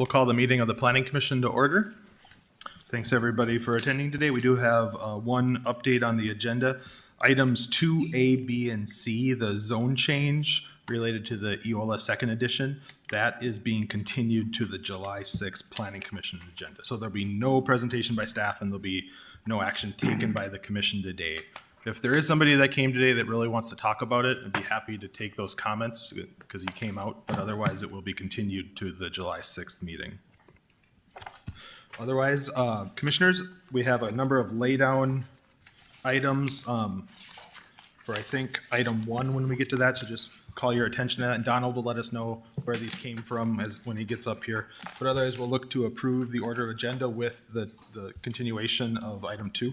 We'll call the meeting of the Planning Commission to order. Thanks, everybody, for attending today. We do have one update on the agenda. Items 2A, B, and C, the zone change related to the EOLA second edition, that is being continued to the July 6th Planning Commission agenda. So there'll be no presentation by staff and there'll be no action taken by the commission today. If there is somebody that came today that really wants to talk about it, I'd be happy to take those comments because you came out, but otherwise it will be continued to the July 6th meeting. Otherwise, commissioners, we have a number of laydown items for, I think, item 1 when we get to that, so just call your attention to that, and Donald will let us know where these came from when he gets up here. But otherwise, we'll look to approve the order of agenda with the continuation of item 2.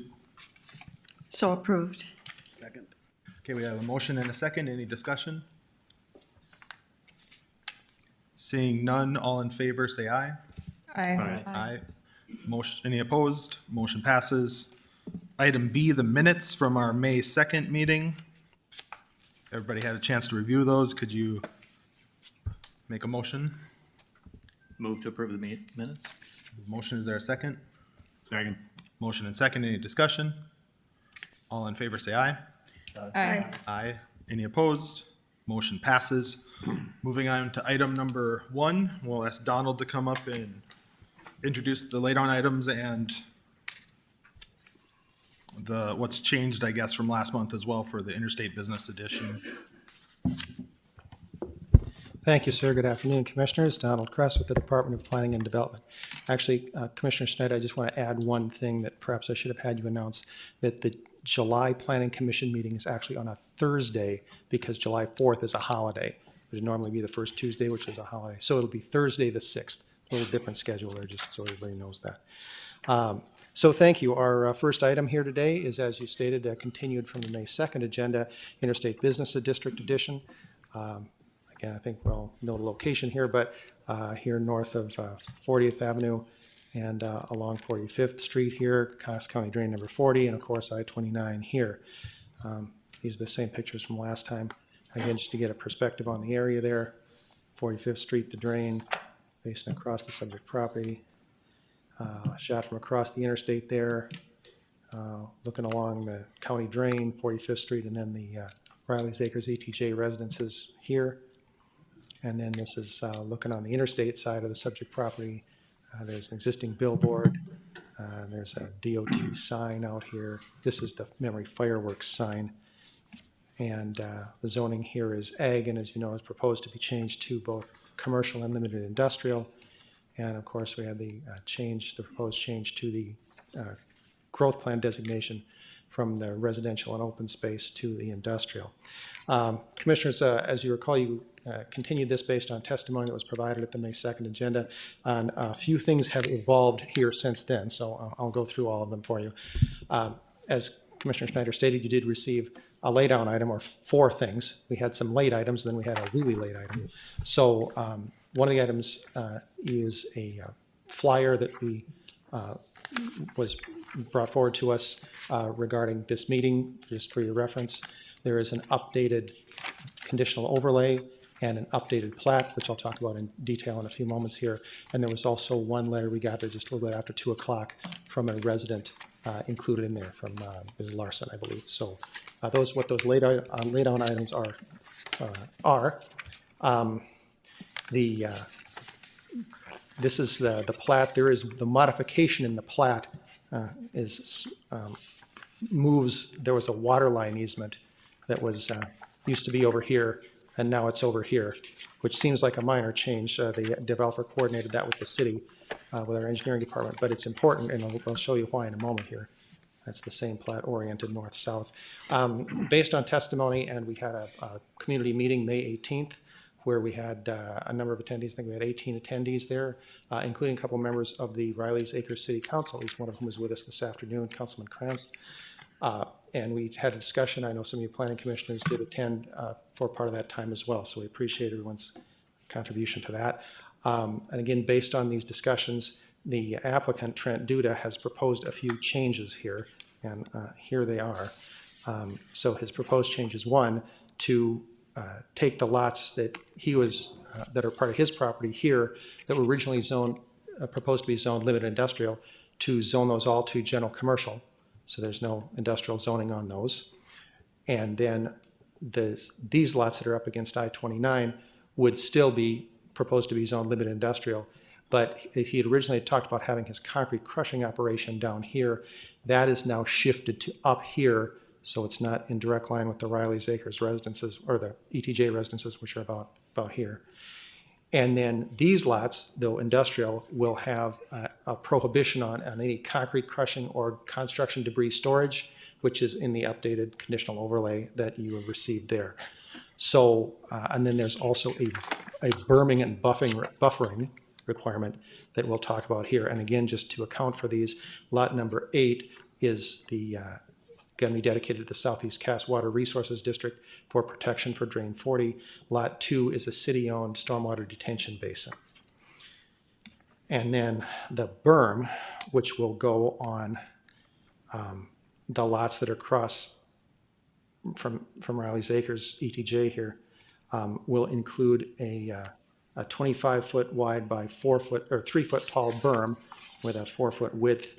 So approved. Second. Okay, we have a motion and a second. Any discussion? Seeing none, all in favor, say aye. Aye. Aye. Motion, any opposed? Motion passes. Item B, the minutes from our May 2nd meeting. Everybody had a chance to review those. Could you make a motion? Move to approve the minutes. Motion, is there a second? Second. Motion and second, any discussion? All in favor, say aye. Aye. Aye. Any opposed? Motion passes. Moving on to item number 1, we'll ask Donald to come up and introduce the laid-on items and what's changed, I guess, from last month as well for the Interstate Business Edition. Thank you, sir. Good afternoon, Commissioners. Donald Kress with the Department of Planning and Development. Actually, Commissioner Schneider, I just want to add one thing that perhaps I should have had you announce, that the July Planning Commission meeting is actually on a Thursday because July 4th is a holiday. It would normally be the first Tuesday, which is a holiday. So it'll be Thursday the 6th. A little different schedule there, just so everybody knows that. So thank you. Our first item here today is, as you stated, continued from the May 2nd agenda, Interstate Business District Edition. Again, I think we all know the location here, but here north of 40th Avenue and along 45th Street here, Cass County Drain number 40, and of course I-29 here. These are the same pictures from last time. Again, just to get a perspective on the area there, 45th Street, the drain, facing across the subject property. Shot from across the interstate there, looking along the county drain, 45th Street, and then the Riley's Acres ETJ residences here. And then this is looking on the interstate side of the subject property. There's an existing billboard. There's a DOT sign out here. This is the Memory Fireworks sign. And the zoning here is ag, and as you know, is proposed to be changed to both commercial and limited industrial. And of course, we had the proposed change to the growth plan designation from the residential and open space to the industrial. Commissioners, as you recall, you continued this based on testimony that was provided at the May 2nd agenda. And a few things have evolved here since then, so I'll go through all of them for you. As Commissioner Schneider stated, you did receive a laydown item, or 4 things. We had some late items, then we had a really late item. So one of the items is a flyer that was brought forward to us regarding this meeting, just for your reference. There is an updated conditional overlay and an updated plat, which I'll talk about in detail in a few moments here. And there was also one letter we got there just a little bit after 2 o'clock from a resident included in there from Ms. Larson, I believe. So what those laid down items are. This is the plat. There is the modification in the plat moves. There was a water line easement that was used to be over here, and now it's over here, which seems like a minor change. The developer coordinated that with the city, with our engineering department, but it's important, and I'll show you why in a moment here. That's the same plat oriented north-south. Based on testimony, and we had a community meeting May 18th, where we had a number of attendees. I think we had 18 attendees there, including a couple members of the Riley's Acres City Council, each one of whom is with us this afternoon, Councilman Kranz. And we had a discussion. I know some of you planning commissioners did attend for part of that time as well, so we appreciate everyone's contribution to that. And again, based on these discussions, the applicant, Trent Duda, has proposed a few changes here, and here they are. So his proposed change is, 1, to take the lots that he was that are part of his property here that were originally zoned, proposed to be zoned limited industrial, to zone those all to general commercial. So there's no industrial zoning on those. And then these lots that are up against I-29 would still be proposed to be zoned limited industrial. But he had originally talked about having his concrete crushing operation down here. That is now shifted to up here, so it's not in direct line with the Riley's Acres residences, or the ETJ residences, which are about here. And then these lots, though industrial, will have a prohibition on any concrete crushing or construction debris storage, which is in the updated conditional overlay that you have received there. So, and then there's also a berming and buffering requirement that we'll talk about here. And again, just to account for these, lot number 8 is going to be dedicated to the Southeast Cass Water Resources District for protection for Drain 40. Lot 2 is a city-owned stormwater detention basin. And then the berm, which will go on the lots that are across from Riley's Acres, ETJ here, will include a 25-foot wide by 4-foot or 3-foot tall berm with a 4-foot width.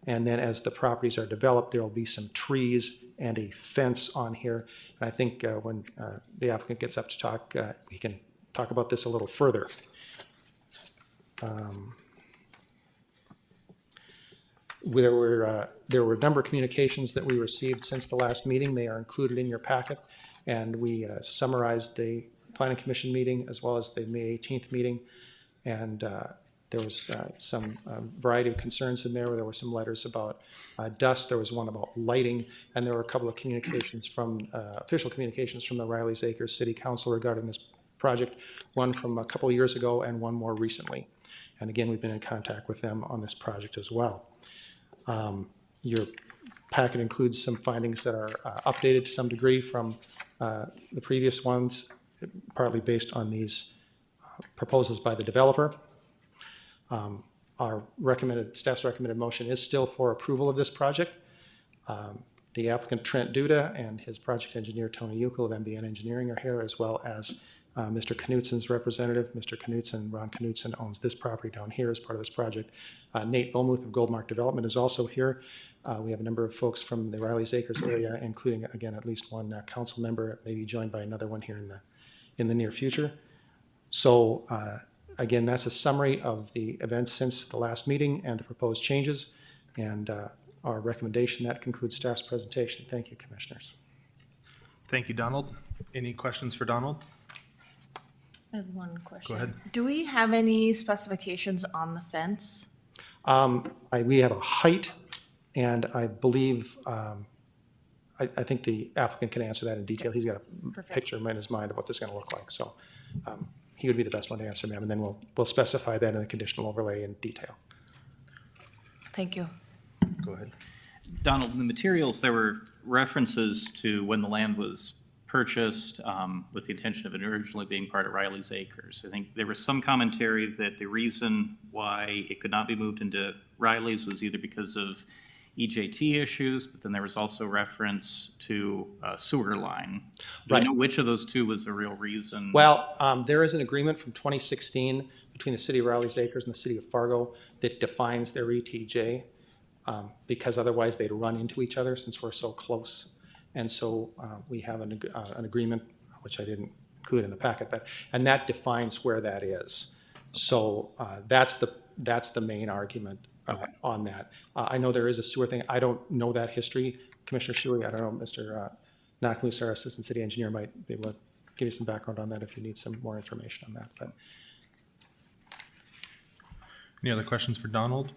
And then as the properties are developed, there will be some trees and a fence on here. And I think when the applicant gets up to talk, he can talk about this a little further. There were a number of communications that we received since the last meeting. They are included in your packet. And we summarized the Planning Commission meeting as well as the May 18th meeting. And there was some variety of concerns in there. There were some letters about dust. There was one about lighting. And there were a couple of communications from, official communications from the Riley's Acres City Council regarding this project, one from a couple of years ago and one more recently. And again, we've been in contact with them on this project as well. Your packet includes some findings that are updated to some degree from the previous ones, partly based on these proposals by the developer. Our staff's recommended motion is still for approval of this project. The applicant Trent Duda and his project engineer Tony Ukel of MBN Engineering are here, as well as Mr. Knutsen's representative. Mr. Knutsen, Ron Knutsen, owns this property down here as part of this project. Nate Volmuth of Goldmark Development is also here. We have a number of folks from the Riley's Acres area, including, again, at least one council member, maybe joined by another one here in the near future. So again, that's a summary of the events since the last meeting and the proposed changes. And our recommendation, that concludes staff's presentation. Thank you, commissioners. Thank you, Donald. Any questions for Donald? I have one question. Go ahead. Do we have any specifications on the fence? We have a height, and I believe, I think the applicant can answer that in detail. He's got a Perfect. picture in his mind of what this is going to look like. So he would be the best one to answer, ma'am, and then we'll specify that in the conditional overlay in detail. Thank you. Go ahead. Donald, in the materials, there were references to when the land was purchased with the intention of it originally being part of Riley's Acres. I think there was some commentary that the reason why it could not be moved into Riley's was either because of EJT issues, but then there was also reference to a sewer line. Do Right. you know which of those two was the real reason? Well, there is an agreement from 2016 between the city of Riley's Acres and the city of Fargo that defines their ETJ, because otherwise they'd run into each other since we're so close. And so we have an agreement, which I didn't include in the packet, and that defines where that is. So that's the main argument on that. I know there is a sewer thing. I don't know that history. Commissioner Shuey, I don't know, Mr. Nakmus, our assistant city engineer, might be able to give you some background on that if you need some more information on that. But Any other questions for Donald?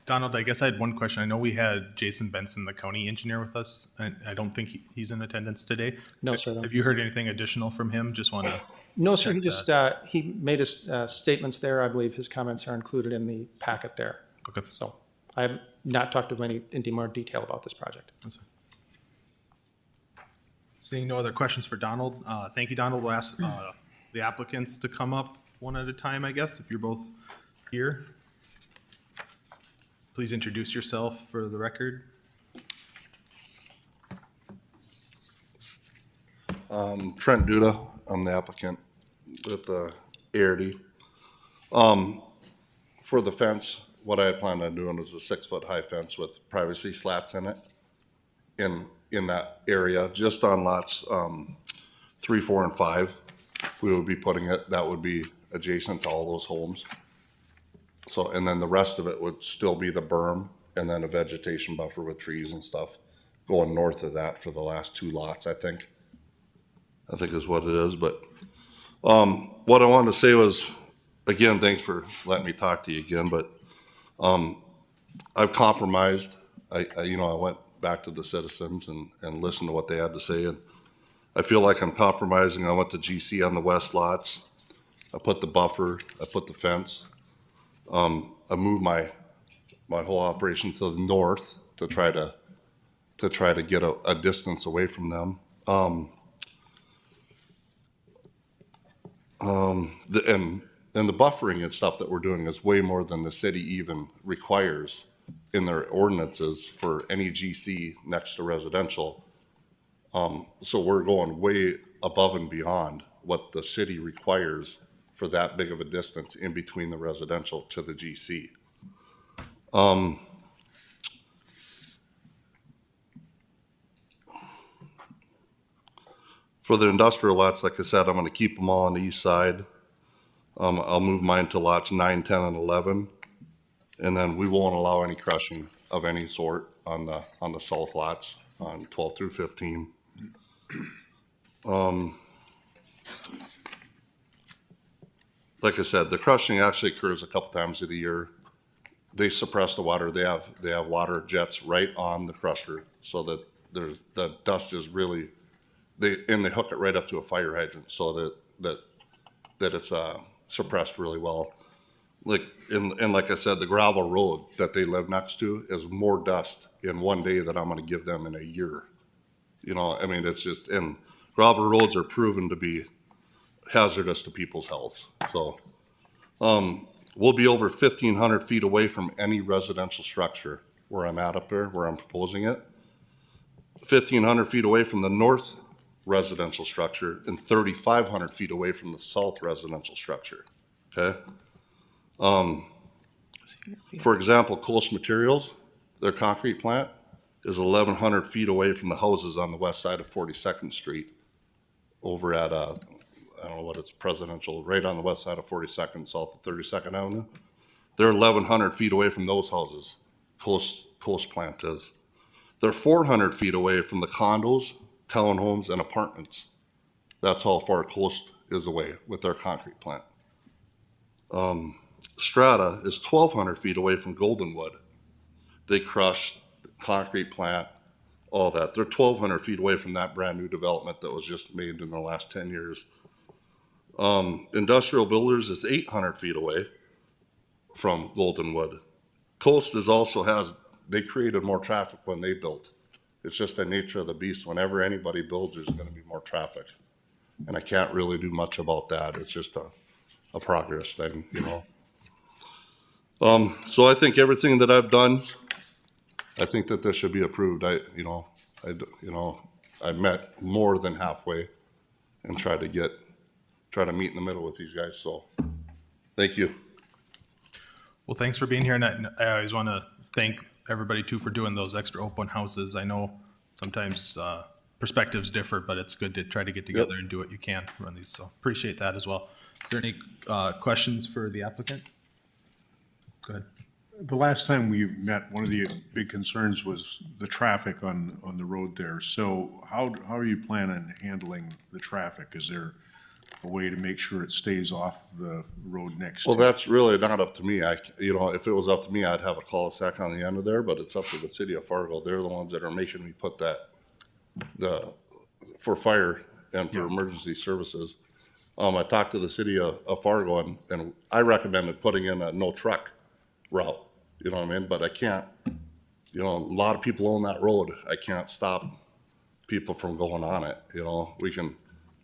Donald, I guess I had one question. I know we had Jason Benson, the county engineer, with us, and I don't think he's in attendance today. No, sir. Have you heard anything additional from him? Just want to, no, sir, he just, he made his statements there. I believe his comments are included in the packet there. okay. So I have not talked to him in any more detail about this project. That's fine. Seeing no other questions for Donald, thank you, Donald. We'll ask the applicants to come up one at a time, I guess, if you're both here. Please introduce yourself for the record. Trent Duda, I'm the applicant. with the ARD. For the fence, what I had planned on doing was a 6-foot high fence with privacy slats in it. In that area, just on lots 3, 4, and 5, we would be putting it. That would be adjacent to all those homes. So, and then the rest of it would still be the berm, and then a vegetation buffer with trees and stuff going north of that for the last 2 lots. I think is what it is. But what I wanted to say was, again, thanks for letting me talk to you again. But I've compromised. I went back to the citizens and listened to what they had to say, and I feel like I'm compromising. I went to GC on the west lots. I put the buffer. I put the fence. I moved my whole operation to the north to try to get a distance away from them. And the buffering and stuff that we're doing is way more than the city even requires in their ordinances for any GC next to residential. So we're going way above and beyond what the city requires for that big of a distance in between the residential to the GC. For the industrial lots, like I said, I'm gonna keep them all on the east side. I'll move mine to lots 9, 10, and 11. And then we won't allow any crushing of any sort on the south lots on 12 through 15. Like I said, the crushing actually occurs a couple times of the year. They suppress the water. They have water jets right on the crusher so that the dust is really, they hook it right up to a fire hydrant so that it's suppressed really well. And like I said, the gravel road that they live next to is more dust in one day than I'm gonna give them in a year. I mean, it's just, and gravel roads are proven to be hazardous to people's health. So, we'll be over 1,500 feet away from any residential structure where I'm at up there, where I'm proposing it. 1,500 feet away from the north residential structure and 3,500 feet away from the south residential structure, okay? For example, Coast Materials, their concrete plant is 1,100 feet away from the houses on the west side of 42nd Street over at, I don't know what it's, Presidential, right on the west side of 42nd, south of 32nd Avenue. They're 1,100 feet away from those houses, Coast plant is. They're 400 feet away from the condos, townhomes, and apartments. That's how far Coast is away with their concrete plant. Strata is 1,200 feet away from Goldenwood. They crush the concrete plant, all that. They're 1,200 feet away from that brand new development that was just made in the last 10 years. Industrial Builders is 800 feet away from Goldenwood. Coast is also they created more traffic when they built. It's just the nature of the beast. Whenever anybody builds, there's gonna be more traffic. And I can't really do much about that. It's just a progress thing, So I think everything that I've done, I think that this should be approved. I met more than halfway and try to meet in the middle with these guys, so, thank you. Well, thanks for being here, and I always want to thank everybody too for doing those extra open houses. I know sometimes perspectives differ, but it's good to try to get together and do what you can to run these, so appreciate that as well. Is there any questions for the applicant? Go ahead. The last time we met, one of the big concerns was the traffic on the road there. So how are you planning on handling the traffic? Is there a way to make sure it stays off the road next to? Well, that's really not up to me. If it was up to me, I'd have a cul-de-sac on the end of there, but it's up to the city of Fargo. They're the ones that are making me put for fire and for emergency services. I talked to the city of Fargo and I recommended putting in a no truck route, you know what I mean? But I can't, a lot of people own that road. I can't stop people from going on it, We can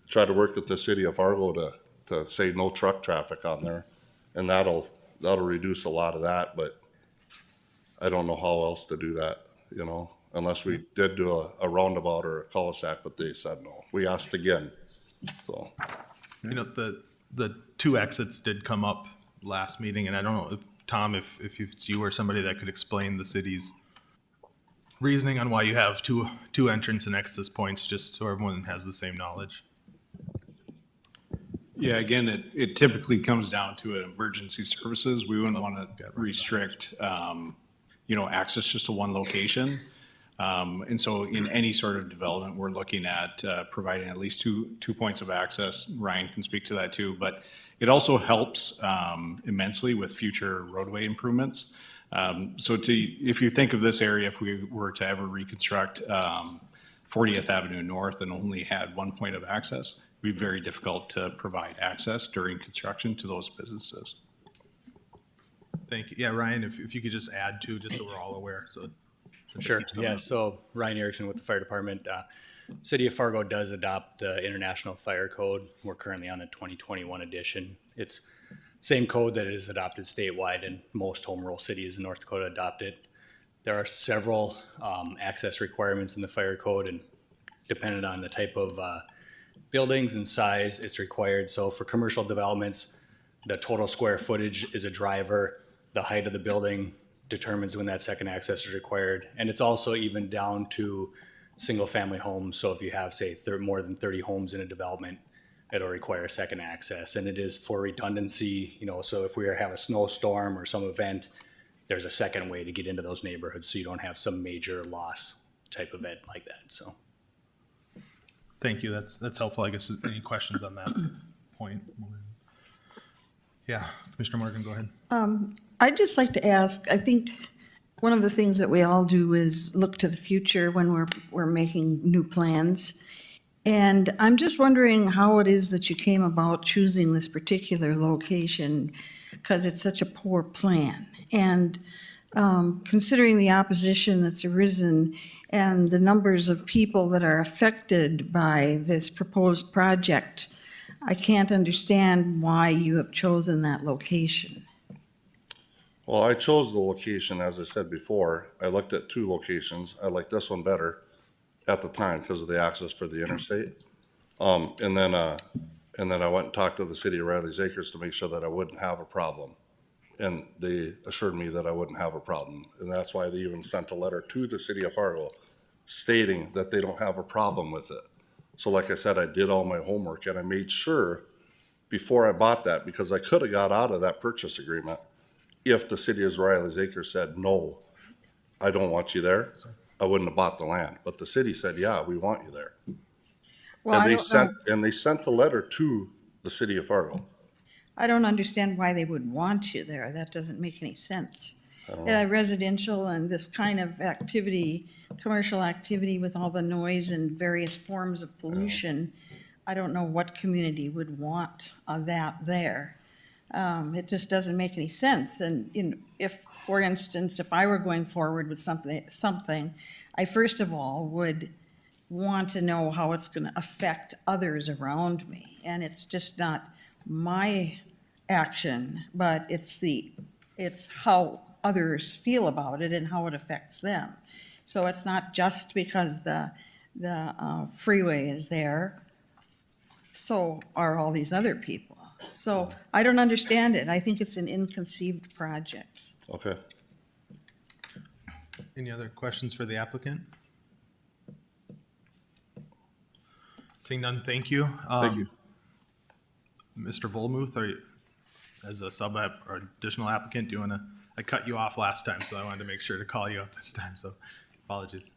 try to work with the city of Fargo to say no truck traffic on there. And that'll reduce a lot of that, but I don't know how else to do that, unless we did do a roundabout or a cul-de-sac, but they said no. We asked again, so. the two exits did come up last meeting, and I don't know if, Tom, if it's you or somebody that could explain the city's reasoning on why you have two entrance and access points, just so everyone has the same knowledge. Yeah, again, it typically comes down to emergency services. We wouldn't want to restrict, access just to one location. And so in any sort of development, we're looking at providing at least two points of access. Ryan can speak to that too, but it also helps immensely with future roadway improvements. If you think of this area, if we were to ever reconstruct 40th Avenue North and only had one point of access, it'd be very difficult to provide access during construction to those businesses. Thank you. Yeah, Ryan, if you could just add to, just so we're all aware, so. Sure. Yeah. So Ryan Erickson with the fire department. City of Fargo does adopt the International Fire Code. We're currently on the 2021 edition. It's same code that is adopted statewide, and most home rule cities in North Dakota adopt it. There are several access requirements in the fire code, and depending on the type of buildings and size, it's required. So for commercial developments, the total square footage is a driver. The height of the building determines when that second access is required. And it's also even down to single family homes. So if you have, say, more than 30 homes in a development, it'll require second access. And it is for redundancy, so if we have a snowstorm or some event, there's a second way to get into those neighborhoods so you don't have some major loss type event like that. So Thank you. That's helpful. I guess any questions on that point? Yeah, Commissioner Morgan, go ahead. I'd just like to ask, I think one of the things that we all do is look to the future when we're making new plans. And I'm just wondering how it is that you came about choosing this particular location, because it's such a poor plan. And considering the opposition that's arisen and the numbers of people that are affected by this proposed project, I can't understand why you have chosen that location. Well, I chose the location, as I said before. I looked at two locations. I liked this one better at the time because of the access for the interstate. And then I went and talked to the city of Riley's Acres to make sure that I wouldn't have a problem. And they assured me that I wouldn't have a problem. And that's why they even sent a letter to the city of Fargo stating that they don't have a problem with it. So like I said, I did all my homework and I made sure before I bought that, because I could have got out of that purchase agreement if the city of Riley's Acres said, no, I don't want you there, I wouldn't have bought the land. But the city said, yeah, we want you there. Well, And they sent a letter to the city of Fargo. I don't understand why they would want you there. That doesn't make any sense. Residential and this kind of activity, commercial activity with all the noise and various forms of pollution, I don't know what community would want that there. It just doesn't make any sense. And if, for instance, if I were going forward with something, I first of all would want to know how it's going to affect others around me. And it's just not my action, but it's how others feel about it and how it affects them. So it's not just because the freeway is there, so are all these other people. So I don't understand it. I think it's an inconceived project. Okay. Any other questions for the applicant? Seeing none, thank you. Thank you. Mr. Volmuth, as a or additional applicant, do you want to, I cut you off last time, so I wanted to make sure to call you up this time, so apologies.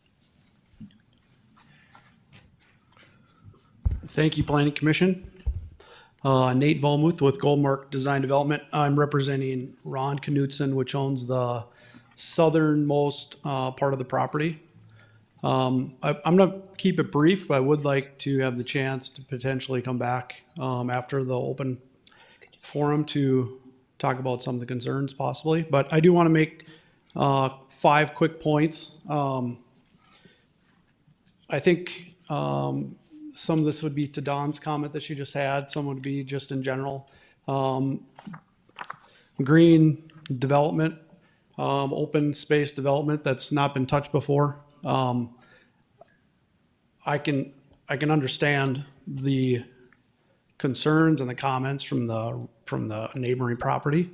Thank you, Planning Commission. Nate Volmuth with Goldmark Design Development. I'm representing Ron Knutson, which owns the southernmost part of the property. I'm going to keep it brief, but I would like to have the chance to potentially come back after the open forum to talk about some of the concerns possibly. But I do want to make 5 quick points. I think some of this would be to Dawn's comment that she just had. Some would be just in general. Green development, open space development that's not been touched before. I can understand the concerns and the comments from the neighboring property.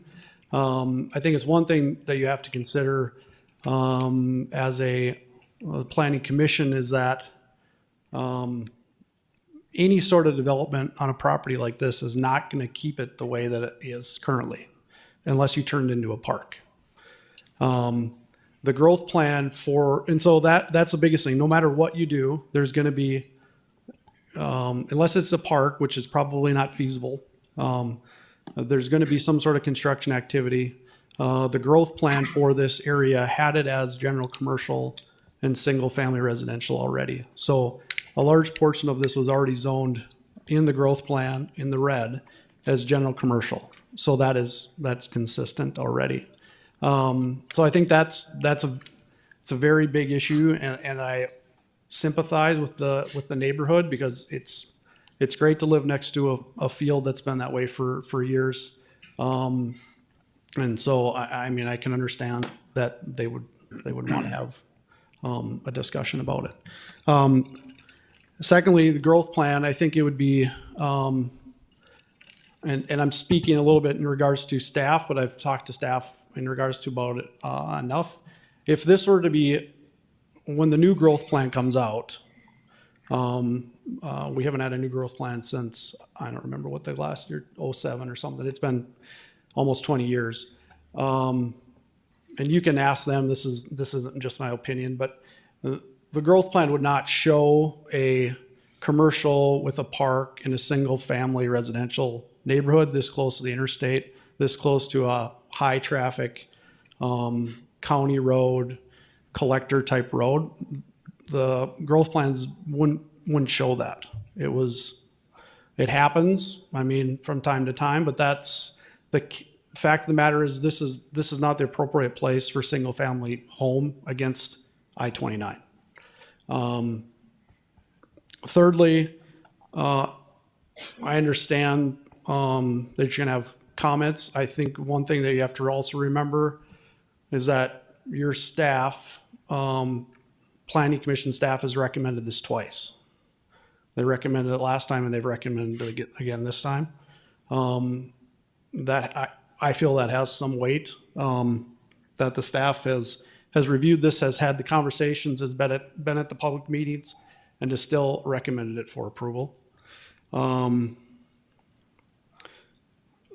I think it's one thing that you have to consider as a planning commission is that any sort of development on a property like this is not going to keep it the way that it is currently, unless you turn it into a park. The growth plan and so that's the biggest thing. No matter what you do, there's going to be, unless it's a park, which is probably not feasible, there's going to be some sort of construction activity. The growth plan for this area had it as general commercial and single-family residential already. So a large portion of this was already zoned in the growth plan in the red as general commercial. So that's consistent already. So I think it's a very big issue, and I sympathize with the neighborhood because it's great to live next to a field that's been that way for years. And so I mean, I can understand that they would want to have a discussion about it. Secondly, the growth plan, I think it would be, and I'm speaking a little bit in regards to staff, but I've talked to staff in regards to about it enough. If this were to be, when the new growth plan comes out, we haven't had a new growth plan since, I don't remember what the last year, 07 or something. It's been almost 20 years. And you can ask them, this isn't just my opinion, but the growth plan would not show a commercial with a park in a single family residential neighborhood this close to the interstate, this close to a high traffic county road, collector type road. The growth plans wouldn't show that. It happens, I mean, from time to time, but that's the fact of the matter is this is not the appropriate place for single family home against I-29. Thirdly, I understand that you're gonna have comments. I think one thing that you have to also remember is that your staff, planning commission staff has recommended this twice. They recommended it last time and they've recommended it again this time. That I feel that has some weight, that the staff has reviewed this, has had the conversations, has been at the public meetings, and has still recommended it for approval.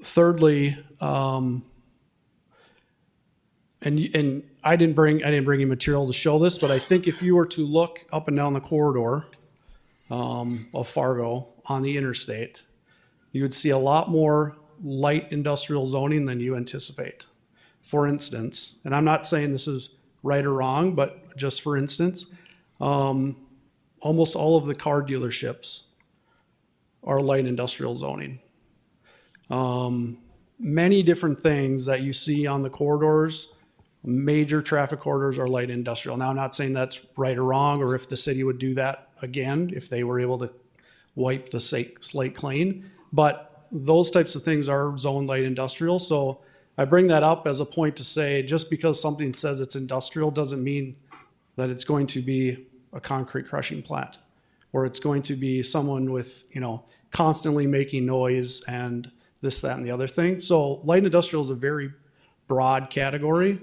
Thirdly, and I didn't bring any material to show this, but I think if you were to look up and down the corridor of Fargo on the interstate, you would see a lot more light industrial zoning than you anticipate. For instance, and I'm not saying this is right or wrong, but just for instance, almost all of the car dealerships are light industrial zoning. Many different things that you see on the corridors, major traffic corridors are light industrial. Now, I'm not saying that's right or wrong, or if the city would do that again, if they were able to wipe the slate clean, but those types of things are zone light industrial. So I bring that up as a point to say, just because something says it's industrial doesn't mean that it's going to be a concrete crushing plant, or it's going to be someone with, constantly making noise and this, that, and the other thing. So light industrial is a very broad category.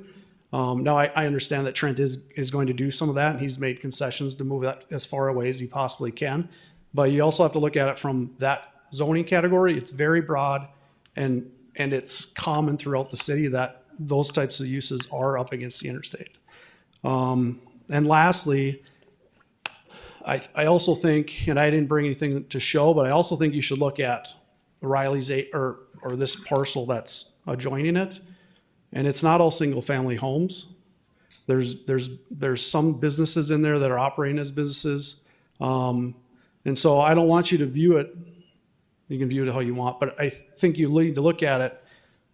Now I understand that Trent is going to do some of that, and he's made concessions to move that as far away as he possibly can. But you also have to look at it from that zoning category. It's very broad, and it's common throughout the city that those types of uses are up against the interstate. And lastly, I also think, and I didn't bring anything to show, but I also think you should look at Riley's or this parcel that's adjoining it. And it's not all single family homes. There's some businesses in there that are operating as businesses. And so I don't want you to view it, you can view it how you want, but I think you need to look at it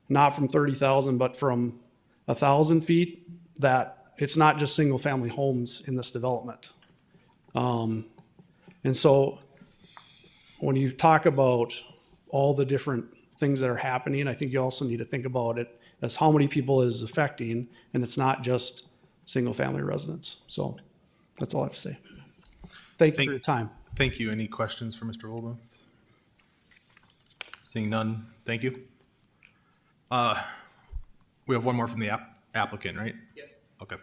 not from 30,000, but from 1,000 feet, that it's not just single family homes in this development. And so when you talk about all the different things that are happening, I think you also need to think about it as how many people it is affecting, and it's not just single family residents. So that's all I have to say. Thank you for your time. Thank you. Any questions for Mr. Olmuth? Seeing none, thank you. We have one more from the applicant, right? Yep. Okay.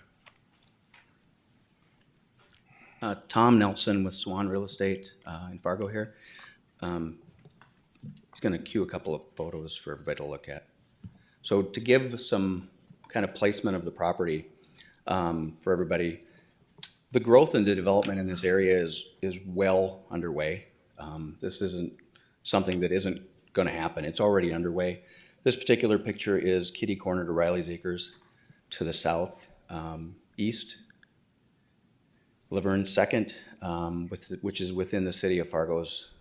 Tom Nelson with Swan Real Estate in Fargo here. He's going to cue a couple of photos for everybody to look at. So to give some kind of placement of the property for everybody, the growth and the development in this area is well underway. This isn't something that isn't going to happen. It's already underway. This particular picture is kitty corner to Riley's Acres to the south east. Laverne Second, which is within the city of Fargo's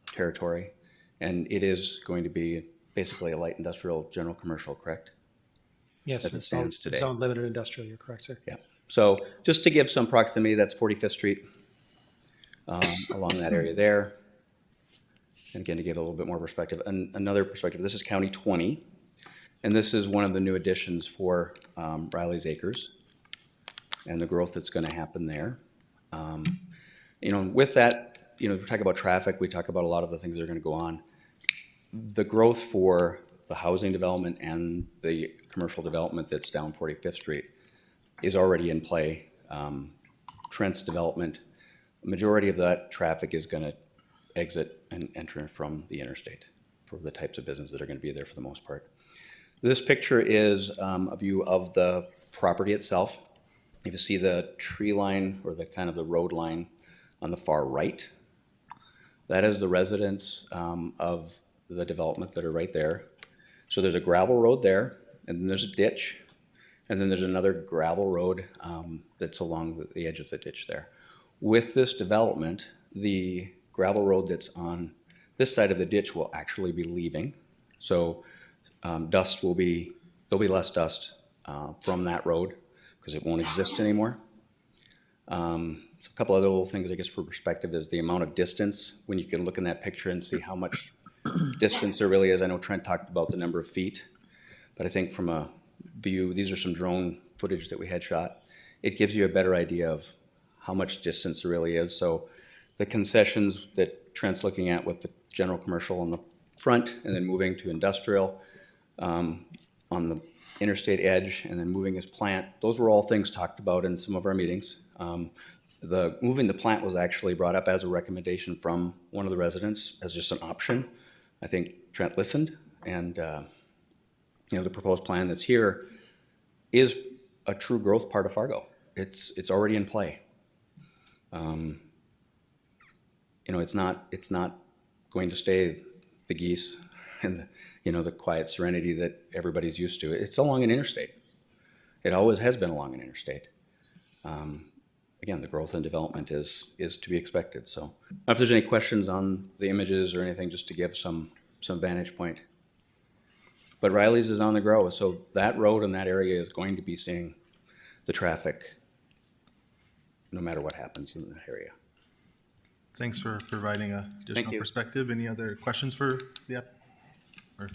territory. And it is going to be basically a light industrial, general commercial, correct? Yes, As it it's stands today. zone limited industrial, you're correct, sir. Yeah. So just to give some proximity, that's 45th Street along that area there. And again, to give a little bit more perspective, another perspective, this is County 20. And this is one of the new additions for Riley's Acres and the growth that's going to happen there. With that, we talk about traffic, we talk about a lot of the things that are going to go on. The growth for the housing development and the commercial development that's down 45th Street is already in play. Trent's development, majority of that traffic is going to exit and enter from the interstate for the types of business that are going to be there for the most part. This picture is a view of the property itself. You can see the tree line or the kind of the road line on the far right. That is the residence of the development that are right there. So there's a gravel road there, and then there's a ditch, and then there's another gravel road that's along the edge of the ditch there. With this development, the gravel road that's on this side of the ditch will actually be leaving. So there'll be less dust from that road because it won't exist anymore. So a couple other little things, I guess, for perspective is the amount of distance. When you can look in that picture and see how much distance there really is. I know Trent talked about the number of feet, but I think from a view, these are some drone footage that we had shot. It gives you a better idea of how much distance there really is. So the concessions that Trent's looking at with the general commercial on the front and then moving to industrial on the interstate edge and then moving his plant, those were all things talked about in some of our meetings. Moving the plant was actually brought up as a recommendation from one of the residents as just an option. I think Trent listened, and the proposed plan that's here is a true growth part of Fargo. It's already in play. It's not going to stay the geese and the quiet serenity that everybody's used to. It's along an interstate. It always has been along an interstate. Again, the growth and development is to be expected. So I don't know if there's any questions on the images or anything, just to give some vantage point. But Riley's is on the grow, so that road and that area is going to be seeing the traffic no matter what happens in that area. Thanks for providing a additional you. perspective. Any other questions for the app? Or-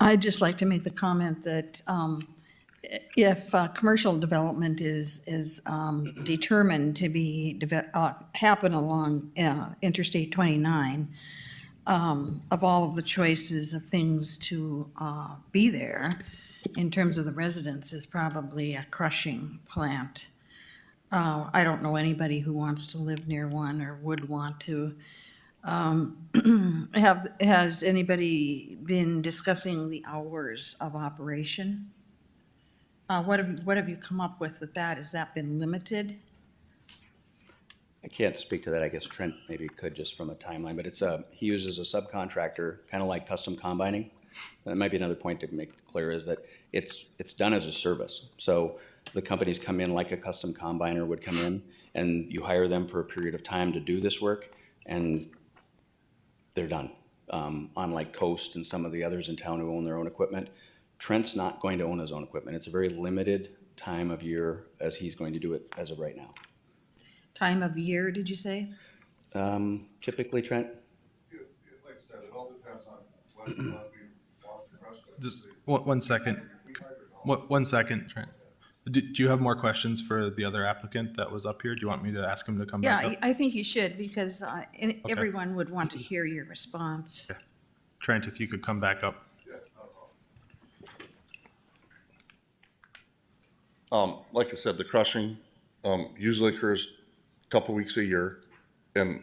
I'd just like to make the comment that if commercial development is determined to be happen along Interstate 29, of all of the choices of things to be there, in terms of the residents, is probably a crushing plant. I don't know anybody who wants to live near one or would want to. Has anybody been discussing the hours of operation? What have you come up with that? Has that been limited? I can't speak to that. I guess Trent maybe could just from a timeline, but he uses a subcontractor, kind of like custom combining. That might be another point to make clear is that it's done as a service. So the companies come in like a custom combiner would come in, and you hire them for a period of time to do this work, and they're done. Unlike Coast and some of the others in town who own their own equipment, Trent's not going to own his own equipment. It's a very limited time of year as he's going to do it as of right now. Time of year, did you say? Typically, Trent, Like I said, it all depends on whether you want to be walked across. Just one second. One second, Trent. Do you have more questions for the other applicant that was up here? Do you want me to ask him to come back Yeah, up? I think you should, because everyone would want to hear your response. Trent, if you could come back up. Like I said, the crushing, usually occurs a couple weeks a year. And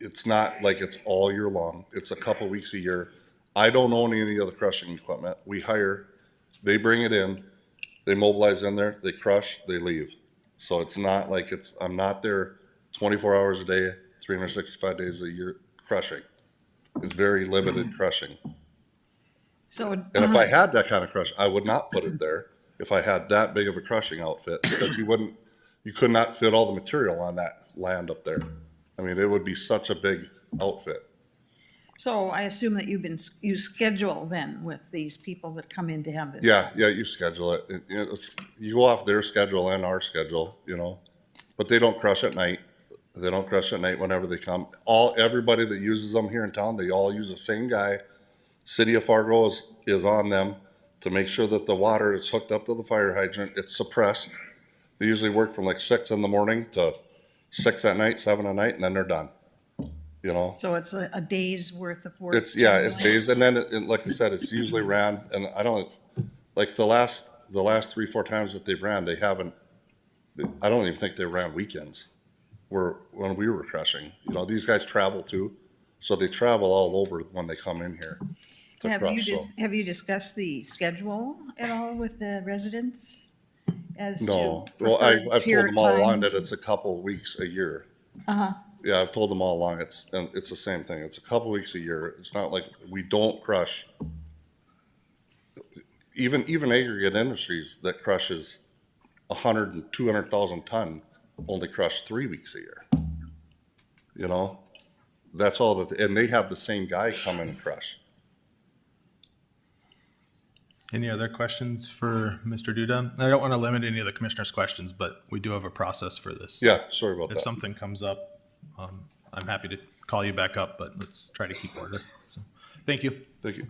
it's not like it's all year long. It's a couple weeks a year. I don't own any of the crushing equipment. We hire, they bring it in, they mobilize in there, they crush, they leave. So it's not like I'm not there 24 hours a day, 365 days a year crushing. It's very limited crushing. So, And if I had that kind of crush, I would not put it there if I had that big of a crushing outfit, because you could not fit all the material on that land up there. I mean, it would be such a big outfit. so I assume that you schedule then with these people that come in to have this? Yeah, you schedule it. You go off their schedule and our schedule, but they don't crush at night. They don't crush at night whenever they come. Everybody that uses them here in town, they all use the same guy. City of Fargo is on them to make sure that the water is hooked up to the fire hydrant. It's suppressed. They usually work from like 6 in the morning to 6 at night, 7 at night, and then they're done. So it's a day's worth of work? It's days, and then like I said, it's usually ran, and I don't, like the last 3-4 times that they've ran, they haven't, I don't even think they ran weekends when we were crushing. These guys travel too, so they travel all over when they come in here to crush. Have you discussed the schedule at all with the residents? As No, to well, preferred I've told period them all along times? that it's a couple weeks a year. Yeah, I've told them all along, it's the same thing. It's a couple weeks a year. It's not like we don't crush. Even Aggregate Industries that crushes 100 and 200,000 ton only crush 3 weeks a year. That's all and they have the same guy come in and crush. Any other questions for Mr. Duda? I don't want to limit any of the commissioners' questions, but we do have a process for this. Yeah, sorry about If that. something comes up, I'm happy to call you back up, but let's try to keep order. So, thank you. Thank you.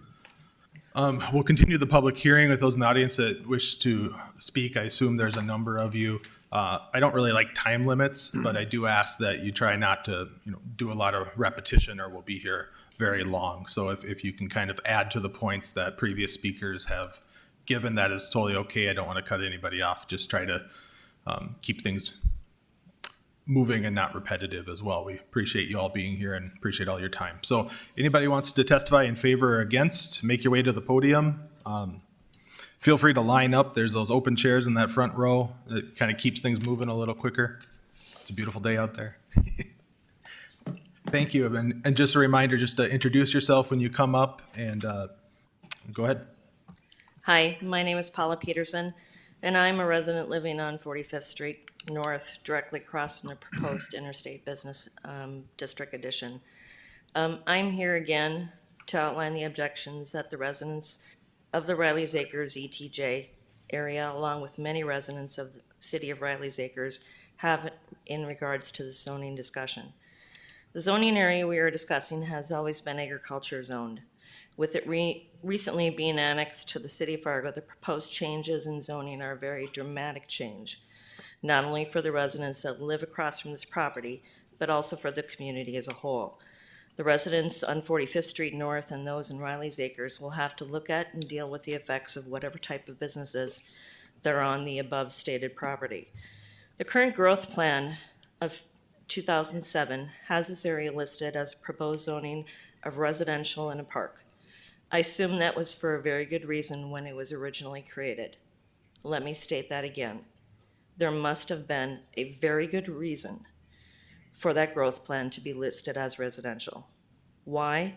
We'll continue the public hearing with those in the audience that wish to speak. I assume there's a number of you. I don't really like time limits, but I do ask that you try not to, do a lot of repetition or we'll be here very long. So if you can kind of add to the points that previous speakers have given, that is totally okay. I don't want to cut anybody off. Just try to keep things moving and not repetitive as well. We appreciate you all being here and appreciate all your time. So anybody wants to testify in favor or against, make your way to the podium. Feel free to line up. There's those open chairs in that front row. It kind of keeps things moving a little quicker. It's a beautiful day out there. Thank you. And just a reminder, just to introduce yourself when you come up and go ahead. Hi, my name is Paula Peterson, and I'm a resident living on 45th Street North, directly across from the proposed Interstate Business District addition. I'm here again to outline the objections that the residents of the Riley's Acres ETJ area, along with many residents of the city of Riley's Acres, have in regards to the zoning discussion. The zoning area we are discussing has always been agriculture zoned. With it recently being annexed to the city of Fargo, the proposed changes in zoning are a very dramatic change, not only for the residents that live across from this property, but also for the community as a whole. The residents on 45th Street North and those in Riley's Acres will have to look at and deal with the effects of whatever type of businesses that are on the above stated property. The current growth plan of 2007 has this area listed as proposed zoning of residential and a park. I assume that was for a very good reason when it was originally created. Let me state that again. There must have been a very good reason for that growth plan to be listed as residential. Why?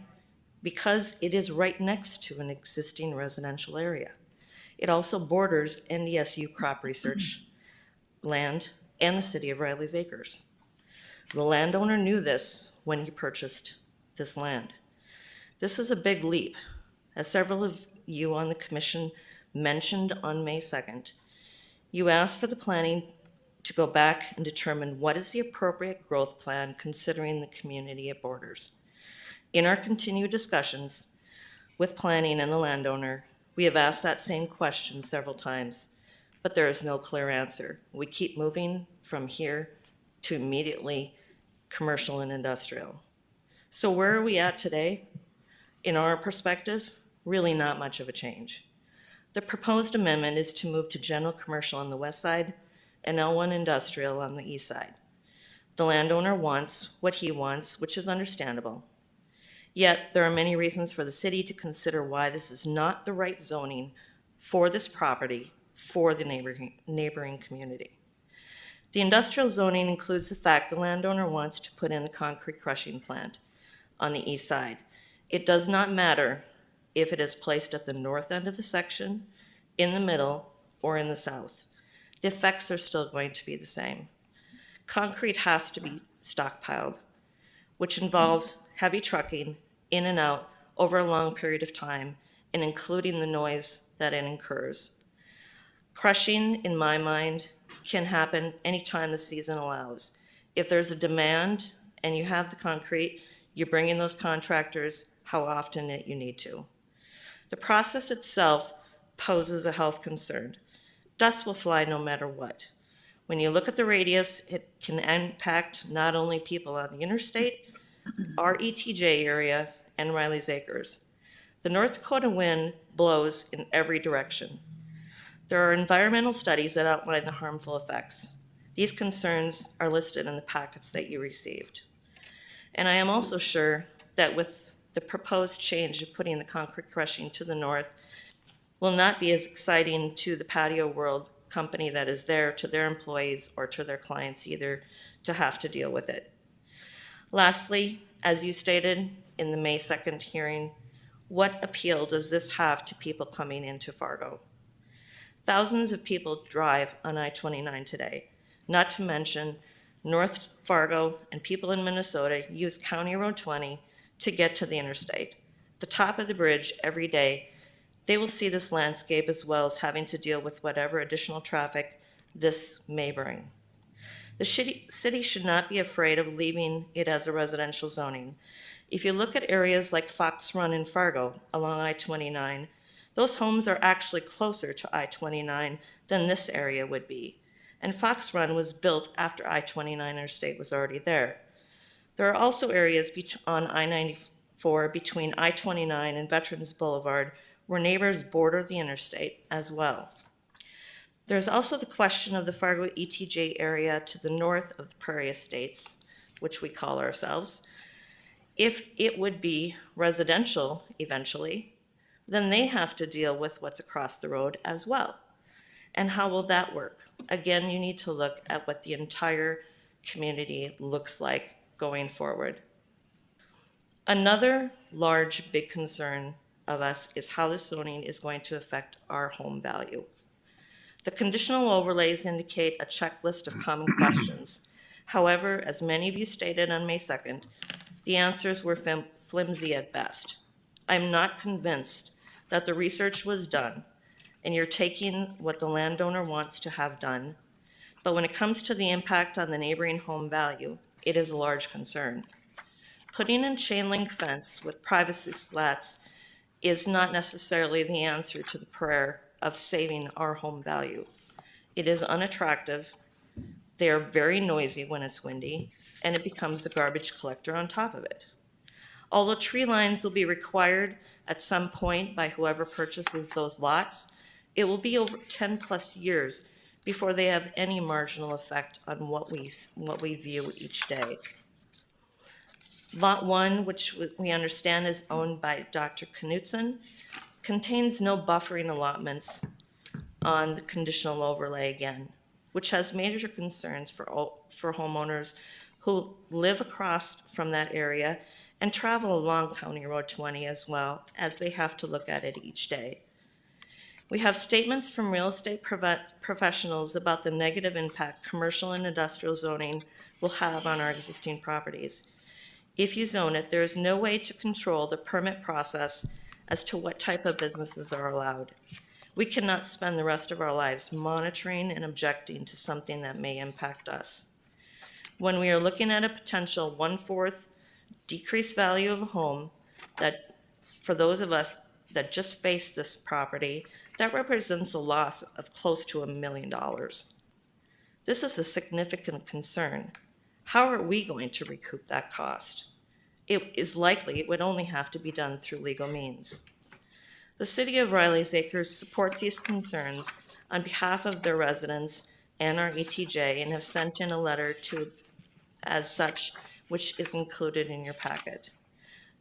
Because it is right next to an existing residential area. It also borders NDSU crop research land and the city of Riley's Acres. The landowner knew this when he purchased this land. This is a big leap. As several of you on the commission mentioned on May 2nd, you asked for the planning to go back and determine what is the appropriate growth plan considering the community it borders. In our continued discussions with planning and the landowner, we have asked that same question several times. but there is no clear answer. We keep moving from here to immediately commercial and industrial. So where are we at today? In our perspective, really not much of a change. The proposed amendment is to move to general commercial on the west side and L1 industrial on the east side. The landowner wants what he wants, which is understandable. Yet, there are many reasons for the city to consider why this is not the right zoning for this property for the neighboring community. The industrial zoning includes the fact the landowner wants to put in a concrete crushing plant on the east side. It does not matter if it is placed at the north end of the section, in the middle, or in the south. The effects are still going to be the same. Concrete has to be stockpiled, which involves heavy trucking in and out over a long period of time, and including the noise that it incurs. Crushing, in my mind, can happen anytime the season allows. If there's a demand and you have the concrete, you bring in those contractors how often you need to. The process itself poses a health concern. Dust will fly no matter what. When you look at the radius, it can impact not only people on the interstate, our ETJ area, and Riley's Acres. The North Dakota wind blows in every direction. There are environmental studies that outline the harmful effects. These concerns are listed in the packets that you received. And I am also sure that with the proposed change of putting the concrete crushing to the north will not be as exciting to the Patio World company that is there, to their employees, or to their clients either, to have to deal with it. Lastly, as you stated in the May 2nd hearing, what appeal does this have to people coming into Fargo? Thousands of people drive on I-29 today, not to mention North Fargo and people in Minnesota use County Road 20 to get to the interstate. The top of the bridge every day, they will see this landscape as well as having to deal with whatever additional traffic this may bring. The city should not be afraid of leaving it as a residential zoning. If you look at areas like Fox Run in Fargo along I-29, those homes are actually closer to I-29 than this area would be. And Fox Run was built after I-29 interstate was already there. There are also areas on I-94 between I-29 and Veterans Boulevard where neighbors border the interstate as well. There's also the question of the Fargo ETJ area to the north of the Prairie Estates, which we call ourselves. If it would be residential eventually, then they have to deal with what's across the road as well. And how will that work? Again, you need to look at what the entire community looks like going forward. Another large, big concern of us is how this zoning is going to affect our home value. The conditional overlays indicate a checklist of common questions. However, as many of you stated on May 2nd, the answers were flimsy at best. I'm not convinced that the research was done and you're taking what the landowner wants to have done. But when it comes to the impact on the neighboring home value, it is a large concern. Putting in chain link fence with privacy slats is not necessarily the answer to the prayer of saving our home value. It is unattractive, they are very noisy when it's windy, and it becomes a garbage collector on top of it. Although tree lines will be required at some point by whoever purchases those lots, it will be over 10 plus years before they have any marginal effect on what we view each day. Lot 1, which we understand is owned by Dr. Knutson, contains no buffering allotments on the conditional overlay again, which has major concerns for homeowners who live across from that area and travel along County Road 20 as well, as they have to look at it each day. We have statements from real estate professionals about the negative impact commercial and industrial zoning will have on our existing properties. If you zone it, there is no way to control the permit process as to what type of businesses are allowed. We cannot spend the rest of our lives monitoring and objecting to something that may impact us. When we are looking at a potential 1/4 decreased value of a home, that for those of us that just face this property, that represents a loss of close to $1 million. This is a significant concern. How are we going to recoup that cost? It is likely it would only have to be done through legal means. The City of Riley's Acres supports these concerns on behalf of their residents and our ETJ, and have sent in a letter to, as such, which is included in your packet.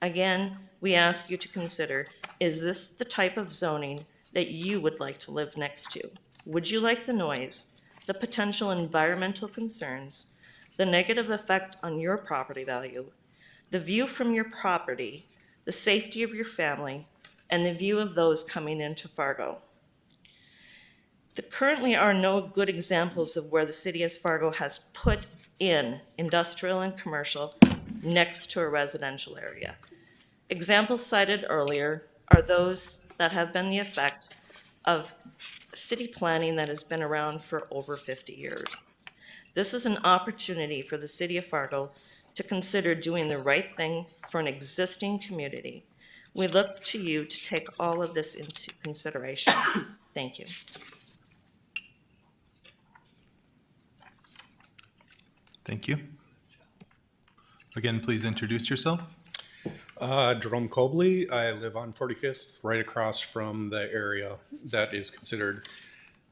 Again, we ask you to consider, is this the type of zoning that you would like to live next to? Would you like the noise, the potential environmental concerns, the negative effect on your property value, the view from your property, the safety of your family, and the view of those coming into Fargo? There currently are no good examples of where the city of Fargo has put in industrial and commercial next to a residential area. Examples cited earlier are those that have been the effect of city planning that has been around for over 50 years. This is an opportunity for the city of Fargo to consider doing the right thing for an existing community. We look to you to take all of this into consideration. Thank you. Thank you. Again, please introduce yourself. Jerome Cobley. I live on 45th, right across from the area that is considered.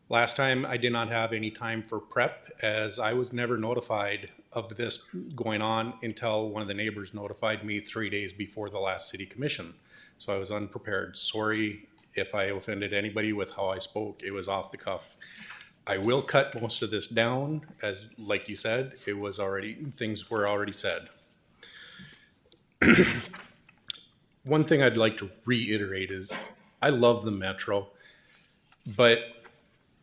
Last time I did not have any time for prep, as I was never notified of this going on until one of the neighbors notified me 3 days before the last city commission. So I was unprepared. Sorry if I offended anybody with how I spoke. It was off the cuff. I will cut most of this down, as like you said, things were already said. One thing I'd like to reiterate is I love the metro, but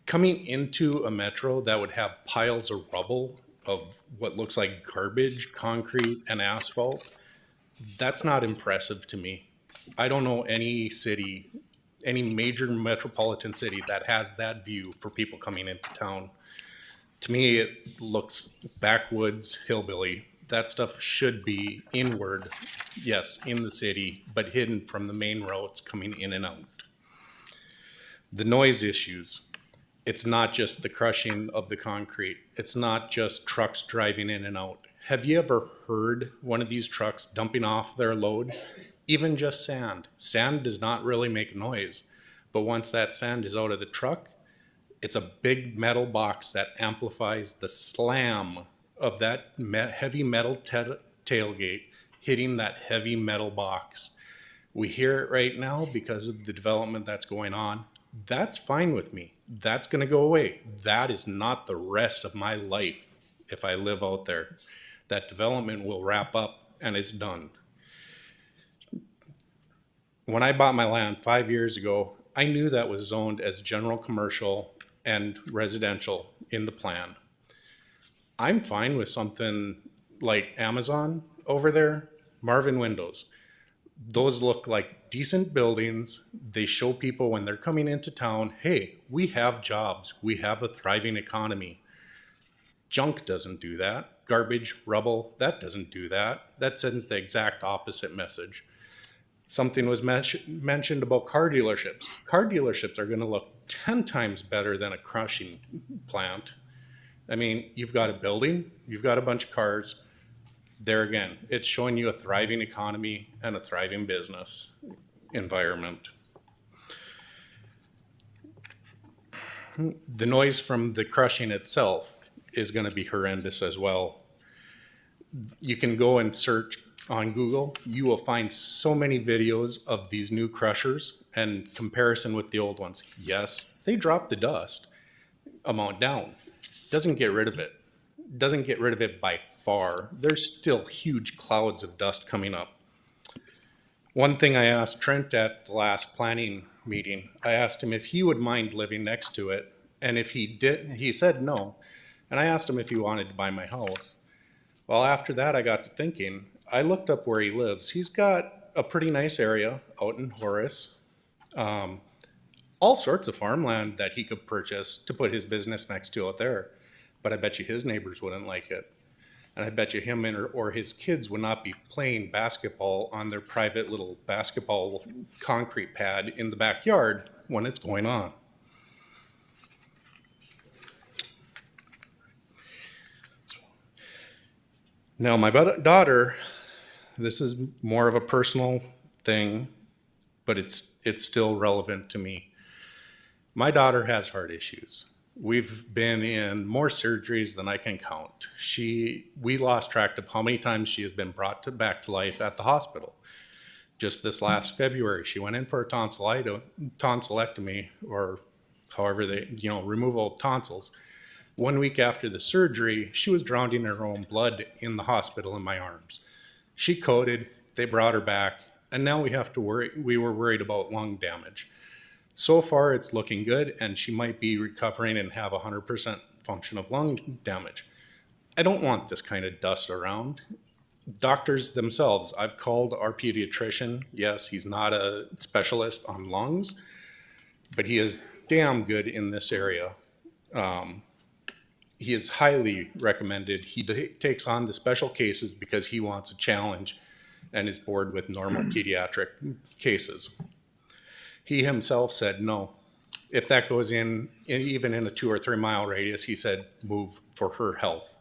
coming into a metro that would have piles of rubble of what looks like garbage, concrete, and asphalt, that's not impressive to me. I don't know any city, any major metropolitan city that has that view for people coming into town. To me, it looks backwoods, hillbilly. That stuff should be inward, yes, in the city, but hidden from the main roads coming in and out. The noise issues, it's not just the crushing of the concrete. It's not just trucks driving in and out. Have you ever heard one of these trucks dumping off their load? Even just sand. Sand does not really make noise, but once that sand is out of the truck, it's a big metal box that amplifies the slam of that heavy metal tailgate hitting that heavy metal box. We hear it right now because of the development that's going on. That's fine with me. That's going to go away. That is not the rest of my life if I live out there. That development will wrap up and it's done. When I bought my land 5 years ago, I knew that was zoned as general commercial and residential in the plan. I'm fine with something like Amazon over there, Marvin Windows. Those look like decent buildings. They show people when they're coming into town, hey, we have jobs. We have a thriving economy. Junk doesn't do that. Garbage, rubble, that doesn't do that. That sends the exact opposite message. Something was mentioned about car dealerships. Car dealerships are going to look 10 times better than a crushing plant. I mean, you've got a building, you've got a bunch of cars. There again, it's showing you a thriving economy and a thriving business environment. The noise from the crushing itself is going to be horrendous as well. You can go and search on Google. You will find so many videos of these new crushers and comparison with the old ones. Yes, they drop the dust amount down. Doesn't get rid of it. Doesn't get rid of it by far. There's still huge clouds of dust coming up. One thing I asked Trent at the last planning meeting, I asked him if he would mind living next to it. And if he did, he said no. And I asked him if he wanted to buy my house. Well, after that, I got to thinking, I looked up where he lives. He's got a pretty nice area out in Horace. All sorts of farmland that he could purchase to put his business next to out there. But I bet you his neighbors wouldn't like it. And I bet you him or his kids would not be playing basketball on their private little basketball concrete pad in the backyard when it's going on. Now, my daughter, this is more of a personal thing, but it's still relevant to me. My daughter has heart issues. We've been in more surgeries than I can count. We lost track of how many times she has been brought back to life at the hospital. Just this last February, she went in for a tonsillectomy, or however removal of tonsils. 1 week after the surgery, she was drowning in her own blood in the hospital in my arms. She coded, they brought her back, and now we were worried about lung damage. So far, it's looking good, and she might be recovering and have 100% function of lung damage. I don't want this kind of dust around. Doctors themselves, I've called our pediatrician. Yes, he's not a specialist on lungs, but he is damn good in this area. He is highly recommended. He takes on the special cases because he wants a challenge and is bored with normal pediatric cases. He himself said no. If that goes in even in a 2 or 3 mile radius, he said move for her health.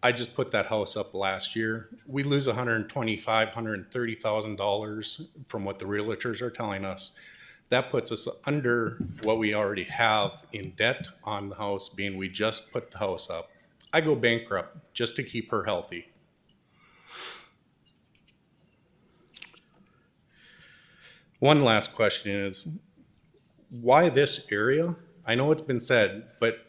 I just put that house up last year. We lose $125,000, $130,000 from what the realtors are telling us. That puts us under what we already have in debt on the house, being we just put the house up. I go bankrupt just to keep her healthy. One last question is, why this area? I know it's been said, but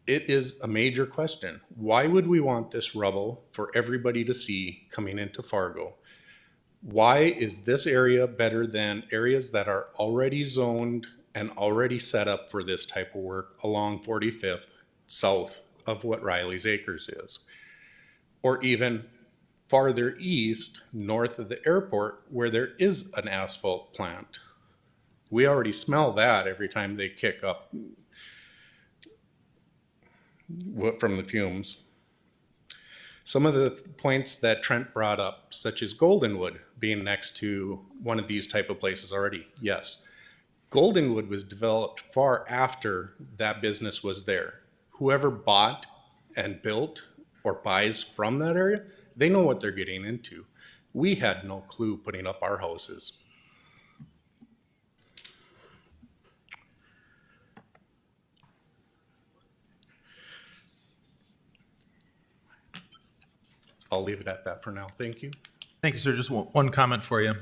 it is a major question. Why would we want this rubble for everybody to see coming into Fargo? Why is this area better than areas that are already zoned and already set up for this type of work along 45th, south of what Riley's Acres is? Or even farther east, north of the airport, where there is an asphalt plant. We already smell that every time they kick up from the fumes. Some of the points that Trent brought up, such as Goldenwood being next to one of these type of places already, yes. Goldenwood was developed far after that business was there. Whoever bought and built or buys from that area, they know what they're getting into. We had no clue putting up our houses. I'll leave it at that for now. Thank you. Thank you, sir. Just one comment for you.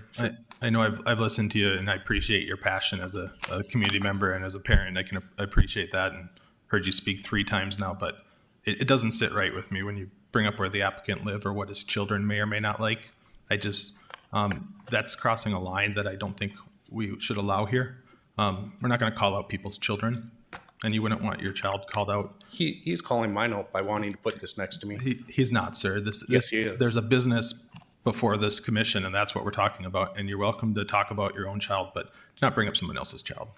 I know I've listened to you, and I appreciate your passion as a community member and as a parent. I can appreciate that, and heard you speak 3 times now, but it doesn't sit right with me when you bring up where the applicant live or what his children may or may not like. I just, that's crossing a line that I don't think we should allow here. We're not going to call out people's children, and you wouldn't want your child called out. He's calling mine out by wanting to put this next to me. He's not, sir. Yes, he is. There's a business before this commission, and that's what we're talking about. And you're welcome to talk about your own child, but do not bring up someone else's child.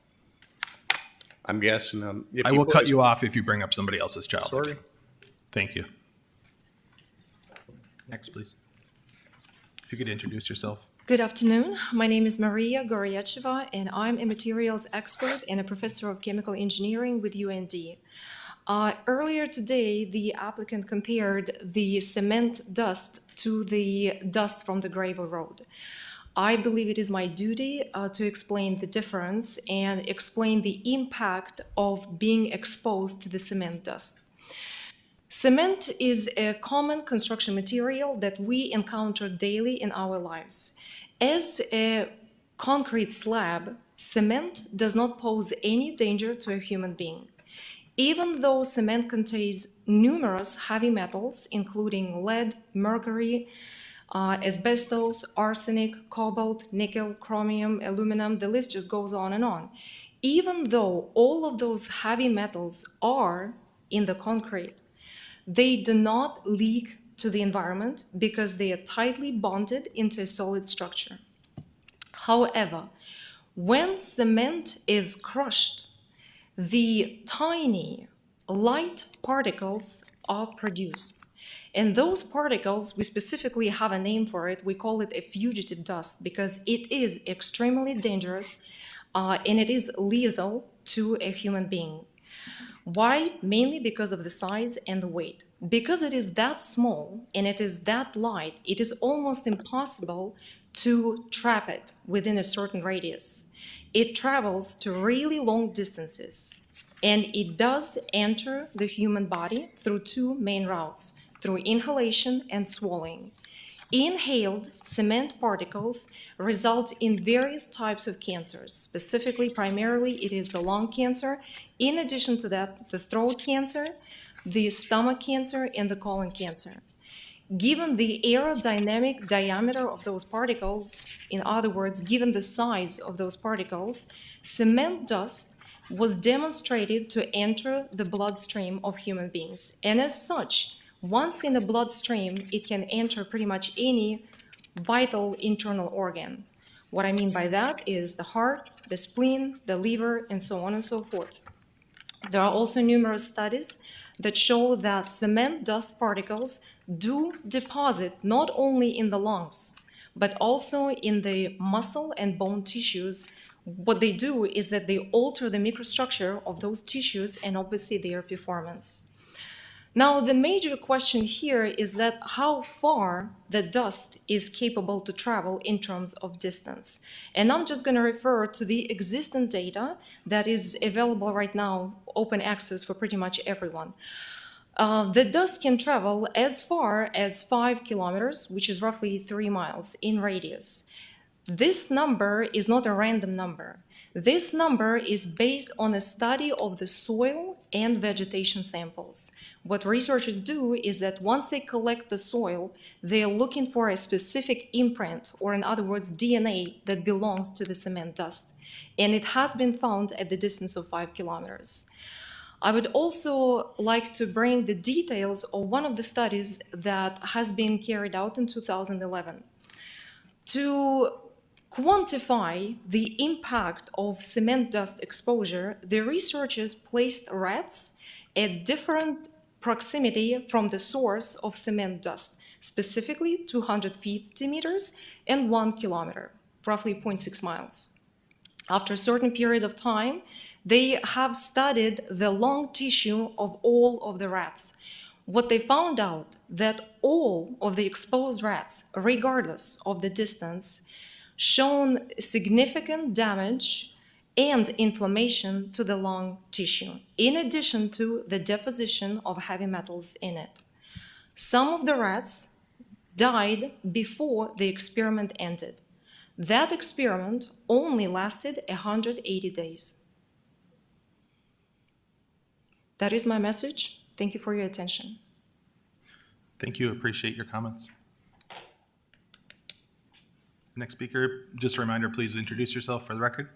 I'm guessing. I will cut you off if you bring up somebody else's child. Sorry. Thank you. Next, please. If you could introduce yourself. Good afternoon. My name is Maria Goryacheva, and I'm a materials expert and a professor of chemical engineering with UND. Earlier today, the applicant compared the cement dust to the dust from the gravel road. I believe it is my duty to explain the difference and explain the impact of being exposed to the cement dust. Cement is a common construction material that we encounter daily in our lives. As a concrete slab, cement does not pose any danger to a human being. Even though cement contains numerous heavy metals, including lead, mercury, asbestos, arsenic, cobalt, nickel, chromium, aluminum, the list just goes on and on. Even though all of those heavy metals are in the concrete, they do not leak to the environment because they are tightly bonded into a solid structure. However, when cement is crushed, the tiny light particles are produced. And those particles, we specifically have a name for it. We call it a fugitive dust because it is extremely dangerous and it is lethal to a human being. Why? Mainly because of the size and the weight. Because it is that small and it is that light, it is almost impossible to trap it within a certain radius. It travels to really long distances, and it does enter the human body through two main routes, through inhalation and swallowing. Inhaled cement particles result in various types of cancers. Specifically, primarily, it is the lung cancer. In addition to that, the throat cancer, the stomach cancer, and the colon cancer. Given the aerodynamic diameter of those particles, in other words, given the size of those particles, cement dust was demonstrated to enter the bloodstream of human beings. And as such, once in the bloodstream, it can enter pretty much any vital internal organ. What I mean by that is the heart, the spleen, the liver, and so on and so forth. There are also numerous studies that show that cement dust particles do deposit not only in the lungs, but also in the muscle and bone tissues. What they do is that they alter the microstructure of those tissues and obviously their performance. Now, the major question here is that how far the dust is capable to travel in terms of distance. And I'm just going to refer to the existing data that is available right now, open access for pretty much everyone. The dust can travel as far as 5 kilometers, which is roughly 3 miles in radius. This number is not a random number. This number is based on a study of the soil and vegetation samples. What researchers do is that once they collect the soil, they are looking for a specific imprint, or in other words, DNA that belongs to the cement dust. And it has been found at the distance of 5 kilometers. I would also like to bring the details of one of the studies that has been carried out in 2011. To quantify the impact of cement dust exposure, the researchers placed rats at different proximity from the source of cement dust, specifically 250 meters and 1 kilometer, roughly 0.6 miles. After a certain period of time, they have studied the lung tissue of all of the rats. What they found out that all of the exposed rats, regardless of the distance, shown significant damage and inflammation to the lung tissue, in addition to the deposition of heavy metals in it. Some of the rats died before the experiment ended. That experiment only lasted 180 days. That is my message. Thank you for your attention. Thank you. Appreciate your comments. Next speaker, just a reminder, please introduce yourself for the record.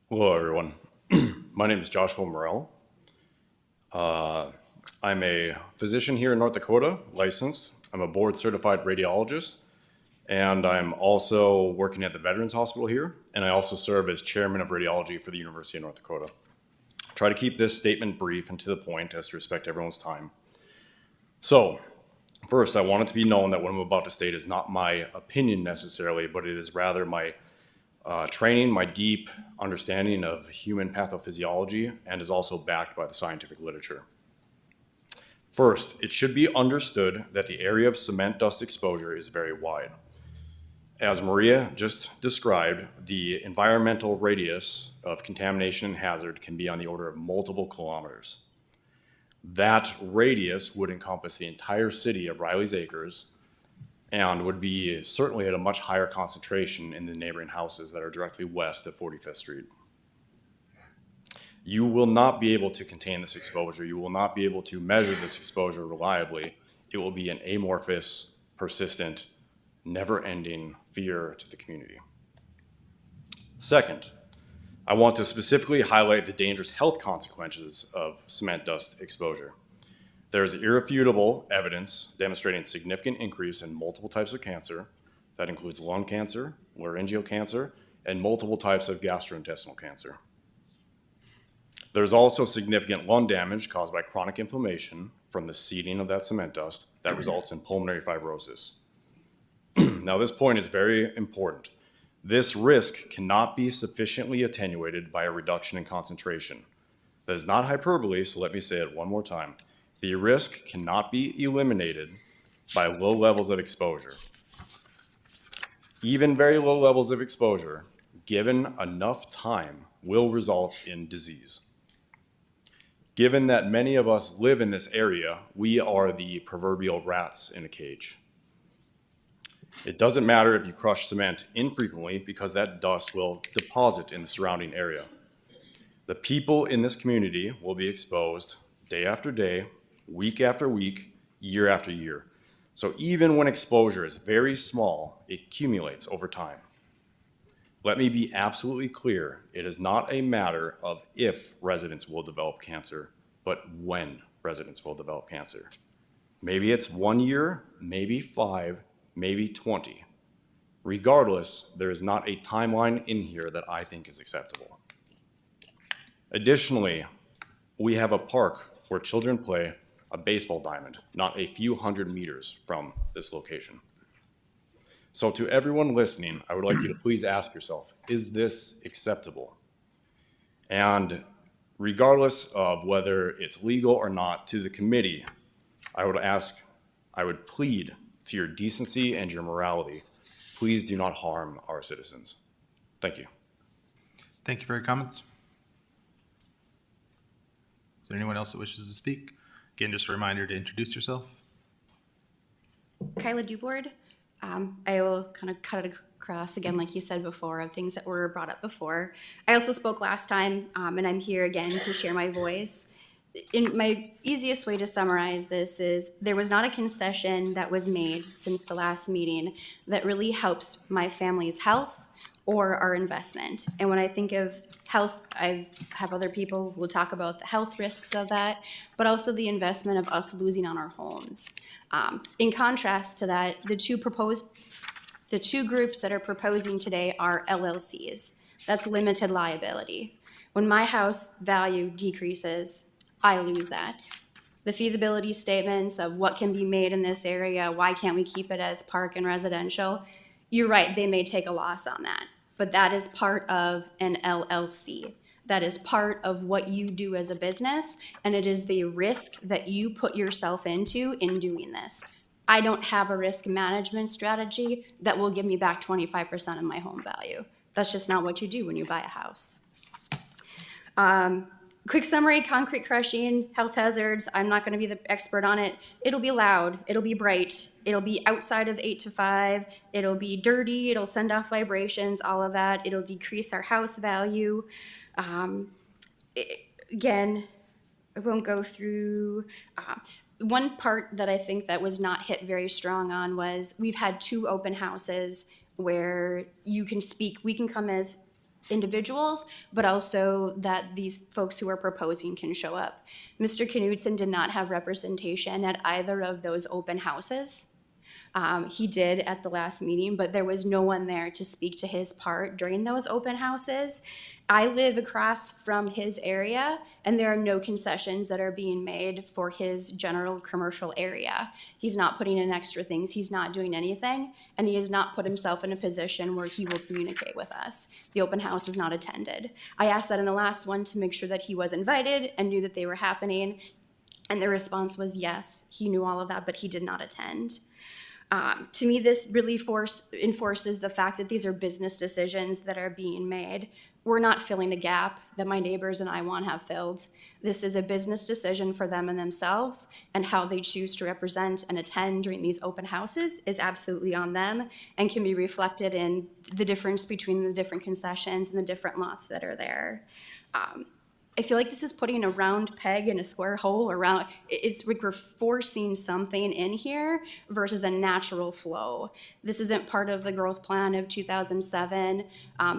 Hello, everyone. My name is Joshua Morell. I'm a physician here in North Dakota, licensed. I'm a board-certified radiologist, and I'm also working at the Veterans Hospital here, and I also serve as chairman of radiology for the University of North Dakota. Try to keep this statement brief and to the point as to respect everyone's time. So, first, I want it to be known that what I'm about to state is not my opinion necessarily, but it is rather my training, my deep understanding of human pathophysiology, and is also backed by the scientific literature. First, it should be understood that the area of cement dust exposure is very wide. As Maria just described, the environmental radius of contamination and hazard can be on the order of multiple kilometers. That radius would encompass the entire city of Riley's Acres and would be certainly at a much higher concentration in the neighboring houses that are directly west of 45th Street. You will not be able to contain this exposure. You will not be able to measure this exposure reliably. It will be an amorphous, persistent, never-ending fear to the community. Second, I want to specifically highlight the dangerous health consequences of cement dust exposure. There is irrefutable evidence demonstrating significant increase in multiple types of cancer. That includes lung cancer, laryngeal cancer, and multiple types of gastrointestinal cancer. There's also significant lung damage caused by chronic inflammation from the seeding of that cement dust that results in pulmonary fibrosis. Now, this point is very important. This risk cannot be sufficiently attenuated by a reduction in concentration. That is not hyperbole, so let me say it one more time. The risk cannot be eliminated by low levels of exposure. Even very low levels of exposure, given enough time, will result in disease. Given that many of us live in this area, we are the proverbial rats in a cage. It doesn't matter if you crush cement infrequently because that dust will deposit in the surrounding area. The people in this community will be exposed day after day, week after week, year after year. So even when exposure is very small, it accumulates over time. Let me be absolutely clear. It is not a matter of if residents will develop cancer, but when residents will develop cancer. Maybe it's 1 year, maybe 5, maybe 20. Regardless, there is not a timeline in here that I think is acceptable. Additionally, we have a park where children play a baseball diamond, not a few hundred meters from this location. So to everyone listening, I would like you to please ask yourself, is this acceptable? And regardless of whether it's legal or not, to the committee, I would plead to your decency and your morality. Please do not harm our citizens. Thank you. Thank you for your comments. Is there anyone else that wishes to speak? Again, just a reminder to introduce yourself. Kyla Dubord. I will kind of cut it across again, like you said before, of things that were brought up before. I also spoke last time, and I'm here again to share my voice. My easiest way to summarize this is there was not a concession that was made since the last meeting that really helps my family's health or our investment. And when I think of health, I have other people who will talk about the health risks of that, but also the investment of us losing on our homes. In contrast to that, the two groups that are proposing today are LLCs. That's limited liability. When my house value decreases, I lose that. The feasibility statements of what can be made in this area, why can't we keep it as park and residential? You're right, they may take a loss on that, but that is part of an LLC. That is part of what you do as a business, and it is the risk that you put yourself into in doing this. I don't have a risk management strategy that will give me back 25% of my home value. That's just not what you do when you buy a house. Quick summary, concrete crushing, health hazards. I'm not gonna be the expert on it. It'll be loud, it'll be bright, it'll be outside of 8 to 5, it'll be dirty, it'll send off vibrations, all of that. It'll decrease our house value. Again, I won't go through. One part that I think that was not hit very strong on was we've had 2 open houses where you can speak, we can come as individuals, but also that these folks who are proposing can show up. Mr. Knudsen did not have representation at either of those open houses. He did at the last meeting, but there was no one there to speak to his part during those open houses. I live across from his area, and there are no concessions that are being made for his general commercial area. He's not putting in extra things, he's not doing anything, and he has not put himself in a position where he will communicate with us. The open house was not attended. I asked that in the last one to make sure that he was invited and knew that they were happening, and the response was yes, he knew all of that, but he did not attend. To me, this really enforces the fact that these are business decisions that are being made. We're not filling a gap that my neighbors and I want to have filled. This is a business decision for them and themselves, and how they choose to represent and attend during these open houses is absolutely on them and can be reflected in the difference between the different concessions and the different lots that are there. I feel like this is putting a round peg in a square hole around. It's like we're forcing something in here versus a natural flow. This isn't part of the growth plan of 2007.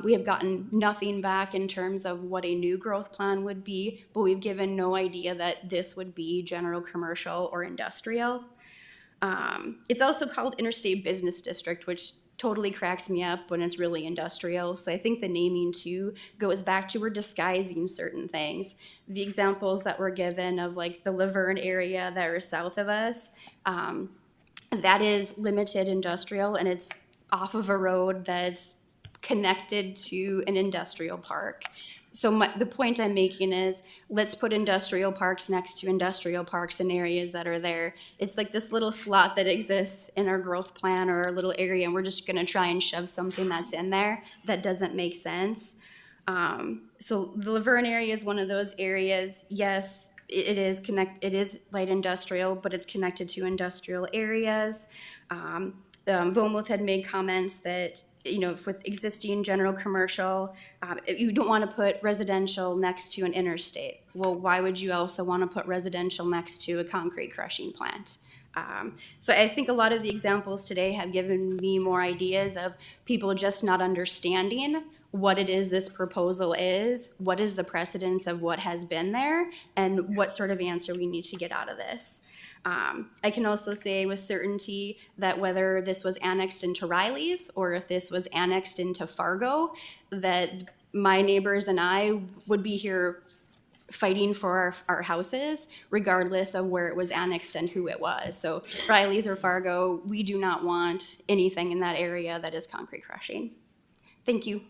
We have gotten nothing back in terms of what a new growth plan would be, but we've given no idea that this would be general commercial or industrial. It's also called Interstate Business District, which totally cracks me up when it's really industrial. So I think the naming too goes back to we're disguising certain things. The examples that were given of like the Laverne area that are south of us, that is limited industrial, and it's off of a road that's connected to an industrial park. So the point I'm making is, let's put industrial parks next to industrial parks in areas that are there. It's like this little slot that exists in our growth plan or our little area, and we're just gonna try and shove something that's in there that doesn't make sense. So the Laverne area is one of those areas. Yes, it is light industrial, but it's connected to industrial areas. Vomuth had made comments that, you know, with existing general commercial, you don't want to put residential next to an interstate. Well, why would you also want to put residential next to a concrete crushing plant? So I think a lot of the examples today have given me more ideas of people just not understanding what it is this proposal is, what is the precedence of what has been there, and what sort of answer we need to get out of this. I can also say with certainty that whether this was annexed into Riley's or if this was annexed into Fargo, that my neighbors and I would be here fighting for our houses, regardless of where it was annexed and who it was. So Riley's or Fargo, we do not want anything in that area that is concrete crushing. Thank you.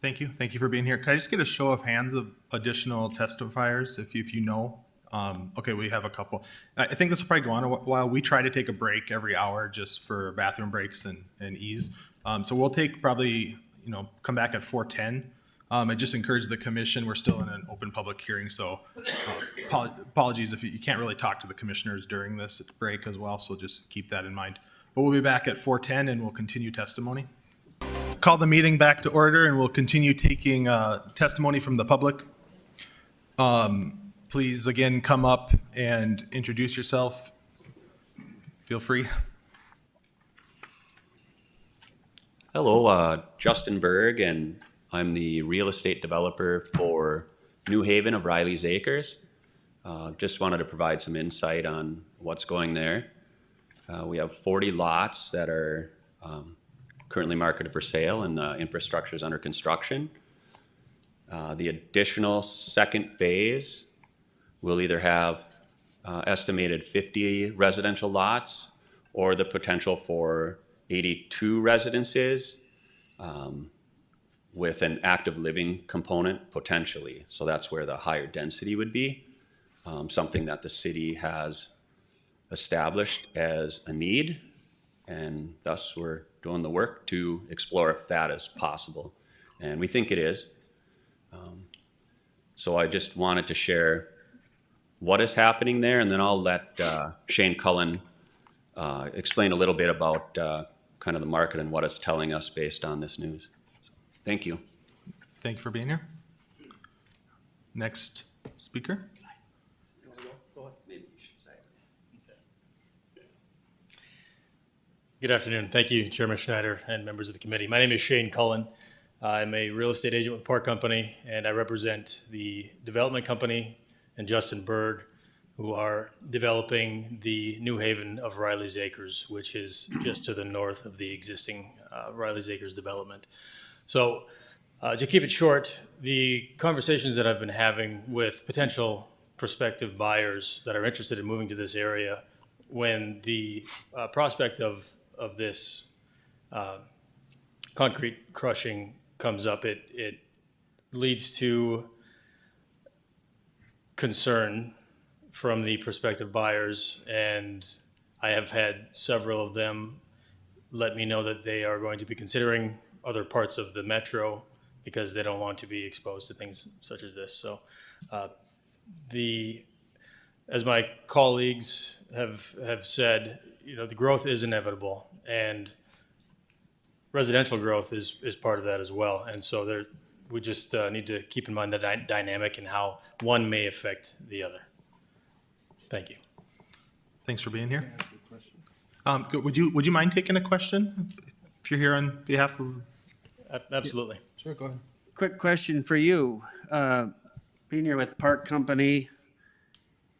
Thank you. Thank you for being here. Can I just get a show of hands of additional testifiers, if you know? Okay, we have a couple. I think this will probably go on a while. We try to take a break every hour just for bathroom breaks and ease. So we'll take probably, come back at 4:10. I just encourage the commission, we're still in an open public hearing, so apologies if you can't really talk to the commissioners during this break as well, so just keep that in mind. But we'll be back at 4:10 and we'll continue testimony. Call the meeting back to order and we'll continue taking testimony from the public. Please, again, come up and introduce yourself. Feel free. Hello, Justin Berg, and I'm the real estate developer for New Haven of Riley's Acres. Just wanted to provide some insight on what's going there. We have 40 lots that are currently marketed for sale, and infrastructure is under construction. The additional second phase will either have estimated 50 residential lots or the potential for 82 residences with an active living component potentially. So that's where the higher density would be, something that the city has established as a need, and thus we're doing the work to explore if that is possible. And we think it is. So I just wanted to share what is happening there, and then I'll let Shane Cullen explain a little bit about kind of the market and what it's telling us based on this news. Thank you. Thank you for being here. Next speaker. Good afternoon. Thank you, Chairman Schneider and members of the committee. My name is Shane Cullen. I'm a real estate agent with the Park Company, and I represent the development company and Justin Berg, who are developing the New Haven of Riley's Acres, which is just to the north of the existing Riley's Acres development. So to keep it short, the conversations that I've been having with potential prospective buyers that are interested in moving to this area, when the prospect of this concrete crushing comes up, it leads to concern from the prospective buyers, and I have had several of them let me know that they are going to be considering other parts of the metro because they don't want to be exposed to things such as this. So as my colleagues have said, the growth is inevitable, and residential growth is part of that as well. And so we just need to keep in mind the dynamic and how one may affect the other. Thank you. Thanks for being here. Would you mind taking a question if you're here on behalf of? Absolutely. Sure, go ahead. Quick question for you. Being here with Park Company,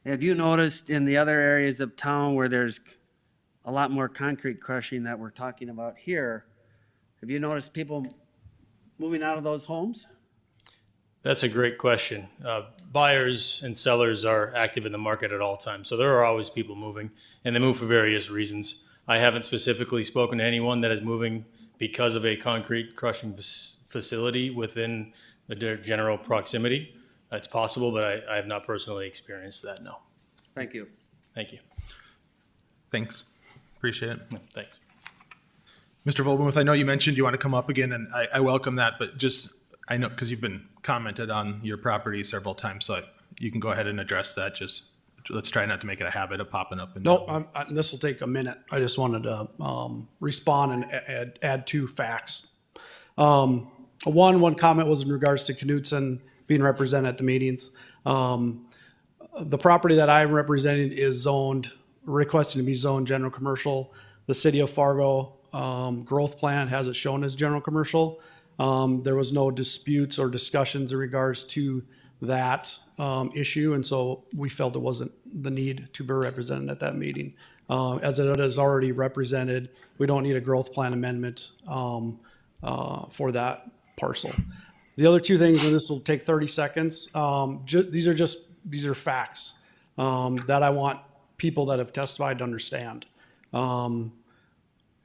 have you noticed in the other areas of town where there's a lot more concrete crushing that we're talking about here, Have you noticed people moving out of those homes? That's a great question. Buyers and sellers are active in the market at all times, so there are always people moving, and they move for various reasons. I haven't specifically spoken to anyone that is moving because of a concrete crushing facility within the general proximity. It's possible, but I have not personally experienced that, no. Thank you. Thank you. Thanks. Appreciate it. Thanks. Mr. Volbenwith, I know you mentioned you want to come up again, and I welcome that, but just, I know, because you've been commented on your property several times, so you can go ahead and address that. Just, let's try not to make it a habit of popping up. And No, this will take a minute. I just wanted to respond and add two facts. One comment was in regards to Knutson being represented at the meetings. The property that I'm representing is zoned, requesting to be zoned general commercial. The city of Fargo growth plan has it shown as general commercial. There was no disputes or discussions in regards to that issue, and so we felt it wasn't the need to be represented at that meeting. As it is already represented, we don't need a growth plan amendment for that parcel. The other two things, and this will take 30 seconds, these are facts that I want people that have testified to understand.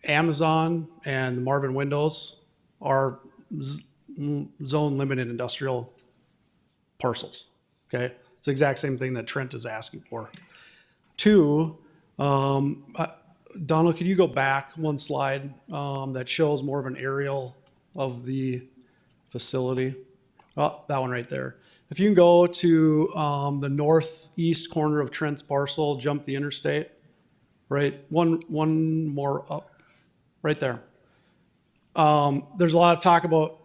Amazon and Marvin Windows are zone limited industrial parcels. Okay, it's the exact same thing that Trent is asking for. Two, Donald, could you go back one slide that shows more of an aerial of the facility? Oh, that one right there. If you can go to the northeast corner of Trent's parcel, jump the interstate, right? One more up, right there. There's a lot of talk about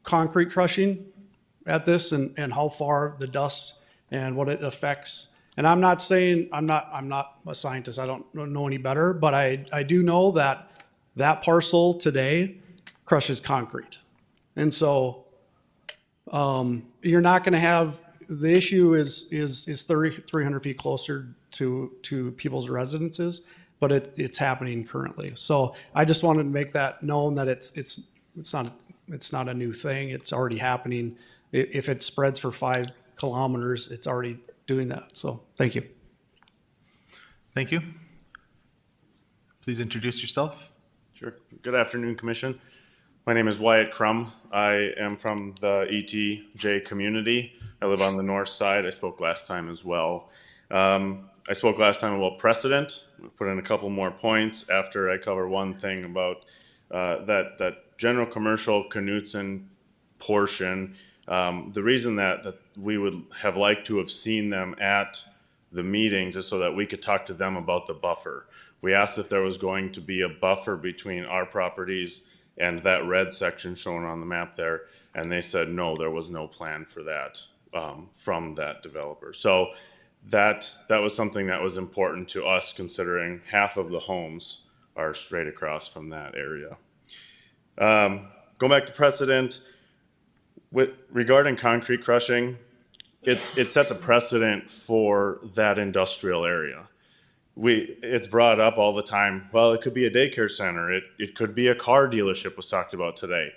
concrete crushing at this and how far the dust and what it affects. And I'm not saying, I'm not a scientist, I don't know any better, but I do know that that parcel today crushes concrete. And so you're not going to have, the issue is 300 feet closer to people's residences, but it's happening currently. So I just wanted to make that known that it's not a new thing. It's already happening. If it spreads for 5 kilometers, it's already doing that. So thank you. Thank you. Please introduce yourself. Sure. Good afternoon, Commission. My name is Wyatt Crum. I am from the ETJ community. I live on the north side. I spoke last time as well. I spoke last time about precedent. We'll put in a couple more points after I cover one thing about that general commercial Knutson portion. The reason that we would have liked to have seen them at the meetings is so that we could talk to them about the buffer. We asked if there was going to be a buffer between our properties and that red section shown on the map there, and they said no, there was no plan for that from that developer. So that was something that was important to us, considering half of the homes are straight across from that area. Going back to precedent, regarding concrete crushing, it sets a precedent for that industrial area. It's brought up all the time. Well, it could be a daycare center. It could be a car dealership was talked about today.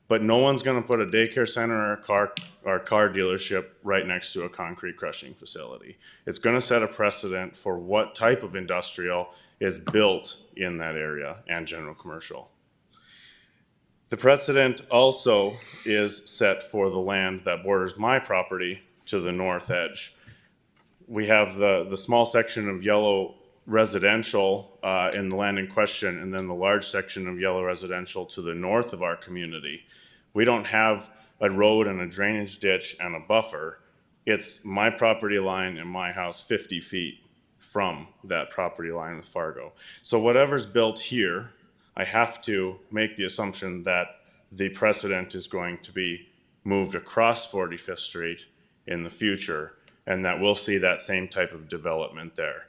But no one's going to put a daycare center or a car dealership right next to a concrete crushing facility. It's going to set a precedent for what type of industrial is built in that area and general commercial. The precedent also is set for the land that borders my property to the north edge. We have the small section of yellow residential in the land in question, and then the large section of yellow residential to the north of our community. We don't have a road and a drainage ditch and a buffer. It's my property line and my house 50 feet from that property line with Fargo. So whatever's built here, I have to make the assumption that the precedent is going to be moved across 45th Street in the future, and that we'll see that same type of development there.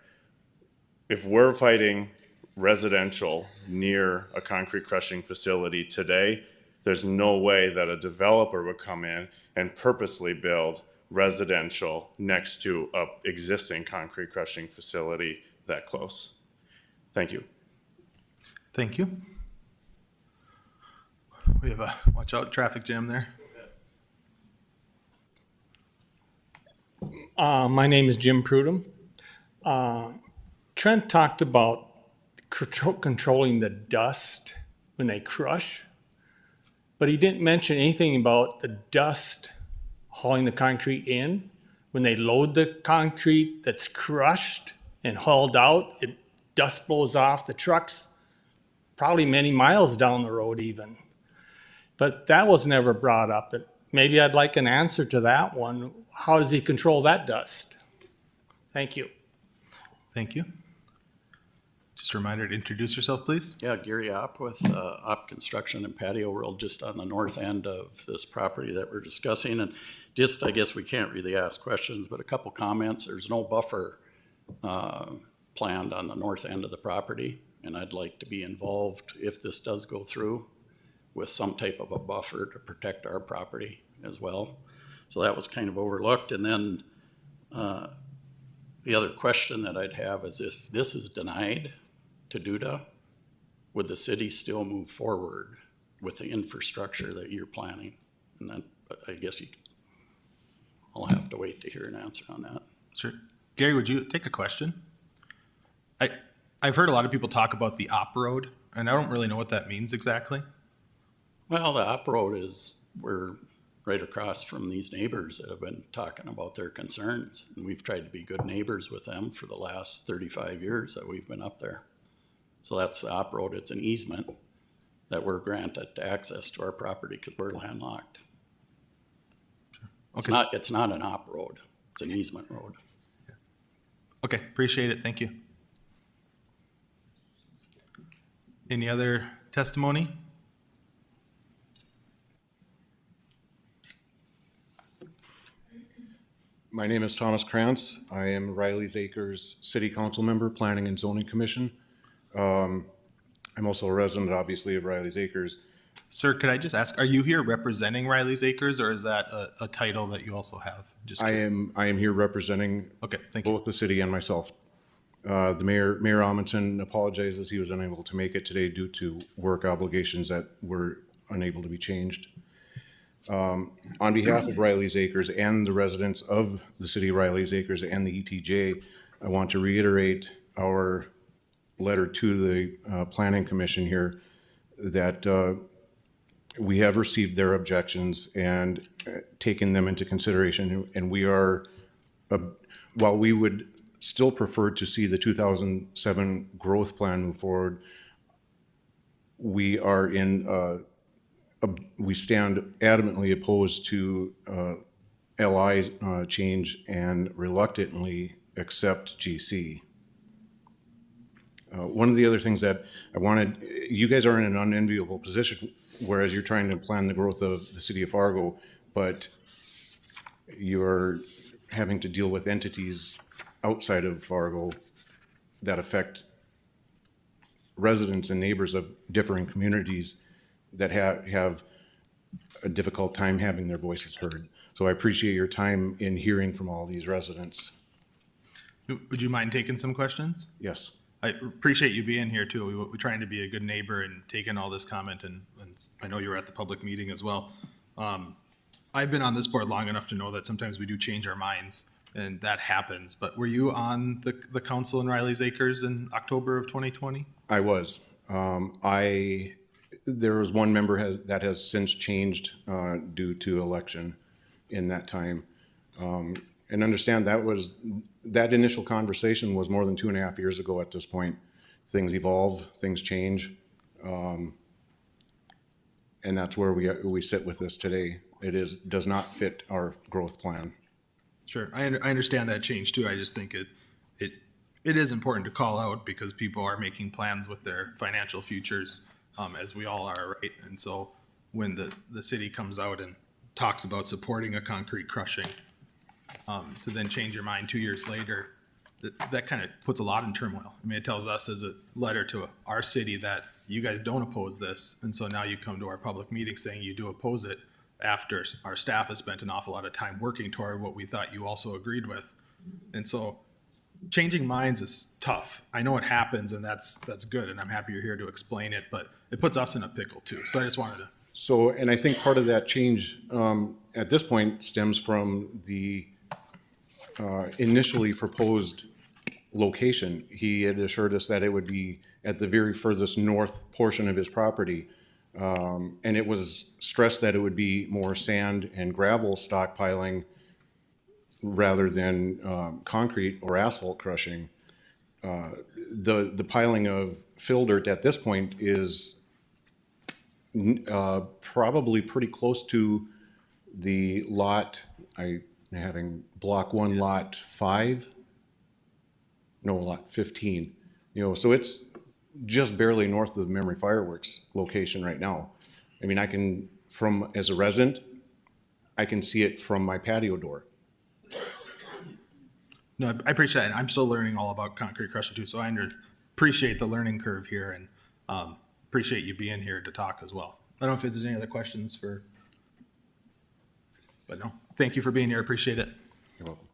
If we're fighting residential near a concrete crushing facility today, there's no way that a developer would come in and purposely build residential next to an existing concrete crushing facility that close. Thank you. Thank you. We have a, watch out, traffic jam there. My name is Jim Prudham. Trent talked about controlling the dust when they crush, but he didn't mention anything about the dust hauling the concrete in. When they load the concrete that's crushed and hauled out, dust blows off the trucks, probably many miles down the road even. But that was never brought up. Maybe I'd like an answer to that one. How does he control that dust? Thank you. Thank you. Just a reminder to introduce yourself, please. Yeah, Gary Opp with Opp Construction and Patio World, just on the north end of this property that we're discussing. And just, I guess we can't really ask questions, but a couple comments. There's no buffer planned on the north end of the property, and I'd like to be involved if this does go through with some type of a buffer to protect our property as well. So that was kind of overlooked. And then the other question that I'd have is, if this is denied to Duda, would the city still move forward with the infrastructure that you're planning? And then I guess I'll have to wait to hear an answer on that. Sure. Gary, would you take a question? I've heard a lot of people talk about the op road, and I don't really know what that means exactly. Well, the op road is, we're right across from these neighbors that have been talking about their concerns. And we've tried to be good neighbors with them for the last 35 years that we've been up there. So that's the op road. It's an easement that we're granted to access to our property because we're landlocked. Sure. Okay. It's not an op road. It's an easement road. Okay, appreciate it. Thank you. Any other testimony? My name is Thomas Krantz. I am Riley's Acres City Council Member, Planning and Zoning Commission. I'm also a resident, obviously, of Riley's Acres. Sir, could I just ask, are you here representing Riley's Acres, or is that a title that you also have? Just I am here representing Okay, thank you. both the city and myself. The Mayor Amundson apologizes he was unable to make it today due to work obligations that were unable to be changed. On behalf of Riley's Acres and the residents of the city of Riley's Acres and the ETJ, I want to reiterate our letter to the Planning Commission here that we have received their objections and taken them into consideration. And we are, while we would still prefer to see the 2007 growth plan move forward, we are we stand adamantly opposed to LI change and reluctantly accept GC. One of the other things that I wanted, you guys are in an unenviable position, whereas you're trying to plan the growth of the city of Fargo, but you're having to deal with entities outside of Fargo that affect residents and neighbors of differing communities that have a difficult time having their voices heard. So I appreciate your time in hearing from all these residents. Would you mind taking some questions? Yes. I appreciate you being here too. We're trying to be a good neighbor and taking all this comment, and I know you were at the public meeting as well. I've been on this board long enough to know that sometimes we do change our minds, and that happens. But were you on the council in Riley's Acres in October of 2020? I was. There was one member that has since changed due to election in that time. And understand that initial conversation was more than 2.5 years ago at this point. Things evolve, things change. And that's where we sit with this today. It does not fit our growth plan. Sure, I understand that change too. I just think it is important to call out because people are making plans with their financial futures, as we all are, right? And so when the city comes out and talks about supporting a concrete crushing, to then change your mind 2 years later, that kind of puts a lot in turmoil. I mean, it tells us as a letter to our city that you guys don't oppose this, and so now you come to our public meeting saying you do oppose it after our staff has spent an awful lot of time working toward what we thought you also agreed with. And so changing minds is tough. I know it happens, and that's good, and I'm happy you're here to explain it, but it puts us in a pickle too. So I just wanted to So, and I think part of that change at this point stems from the initially proposed location. He had assured us that it would be at the very furthest north portion of his property. And it was stressed that it would be more sand and gravel stockpiling rather than concrete or asphalt crushing. The piling of fill dirt at this point is probably pretty close to the lot, having block 1, lot 5, no, lot 15. So it's just barely north of the Memory Fireworks location right now. I mean, as a resident, I can see it from my patio door. No, I appreciate it. I'm still learning all about concrete crushing too, so I appreciate the learning curve here and appreciate you being here to talk as well. I don't know if there's any other questions but no, thank you for being here. Appreciate it. You're welcome.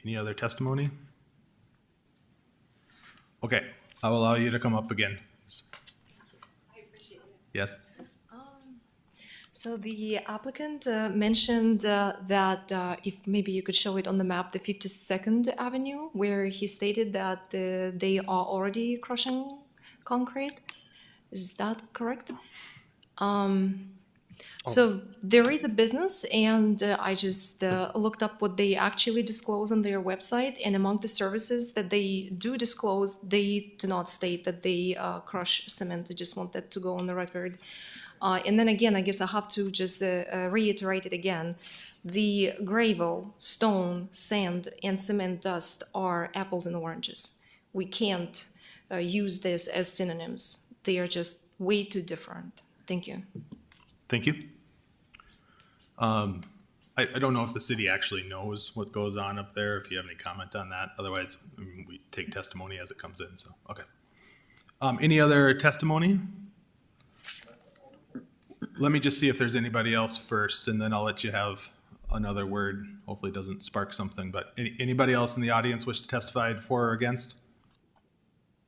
Any other testimony? Okay, I will allow you to come up again. I appreciate it. Yes? So the applicant mentioned that if maybe you could show it on the map, the 52nd Avenue, where he stated that they are already crushing concrete. Is that correct? So there is a business, and I just looked up what they actually disclose on their website, and among the services that they do disclose, they do not state that they crush cement. I just want that to go on the record. And then again, I guess I have to just reiterate it again. The gravel, stone, sand, and cement dust are apples and oranges. We can't use this as synonyms. They are just way too different. Thank you. Thank you. I don't know if the city actually knows what goes on up there, if you have any comment on that. Otherwise, we take testimony as it comes in, so, okay. Any other testimony? Let me just see if there's anybody else first, and then I'll let you have another word. Hopefully it doesn't spark something, but anybody else in the audience wish to testify for or against?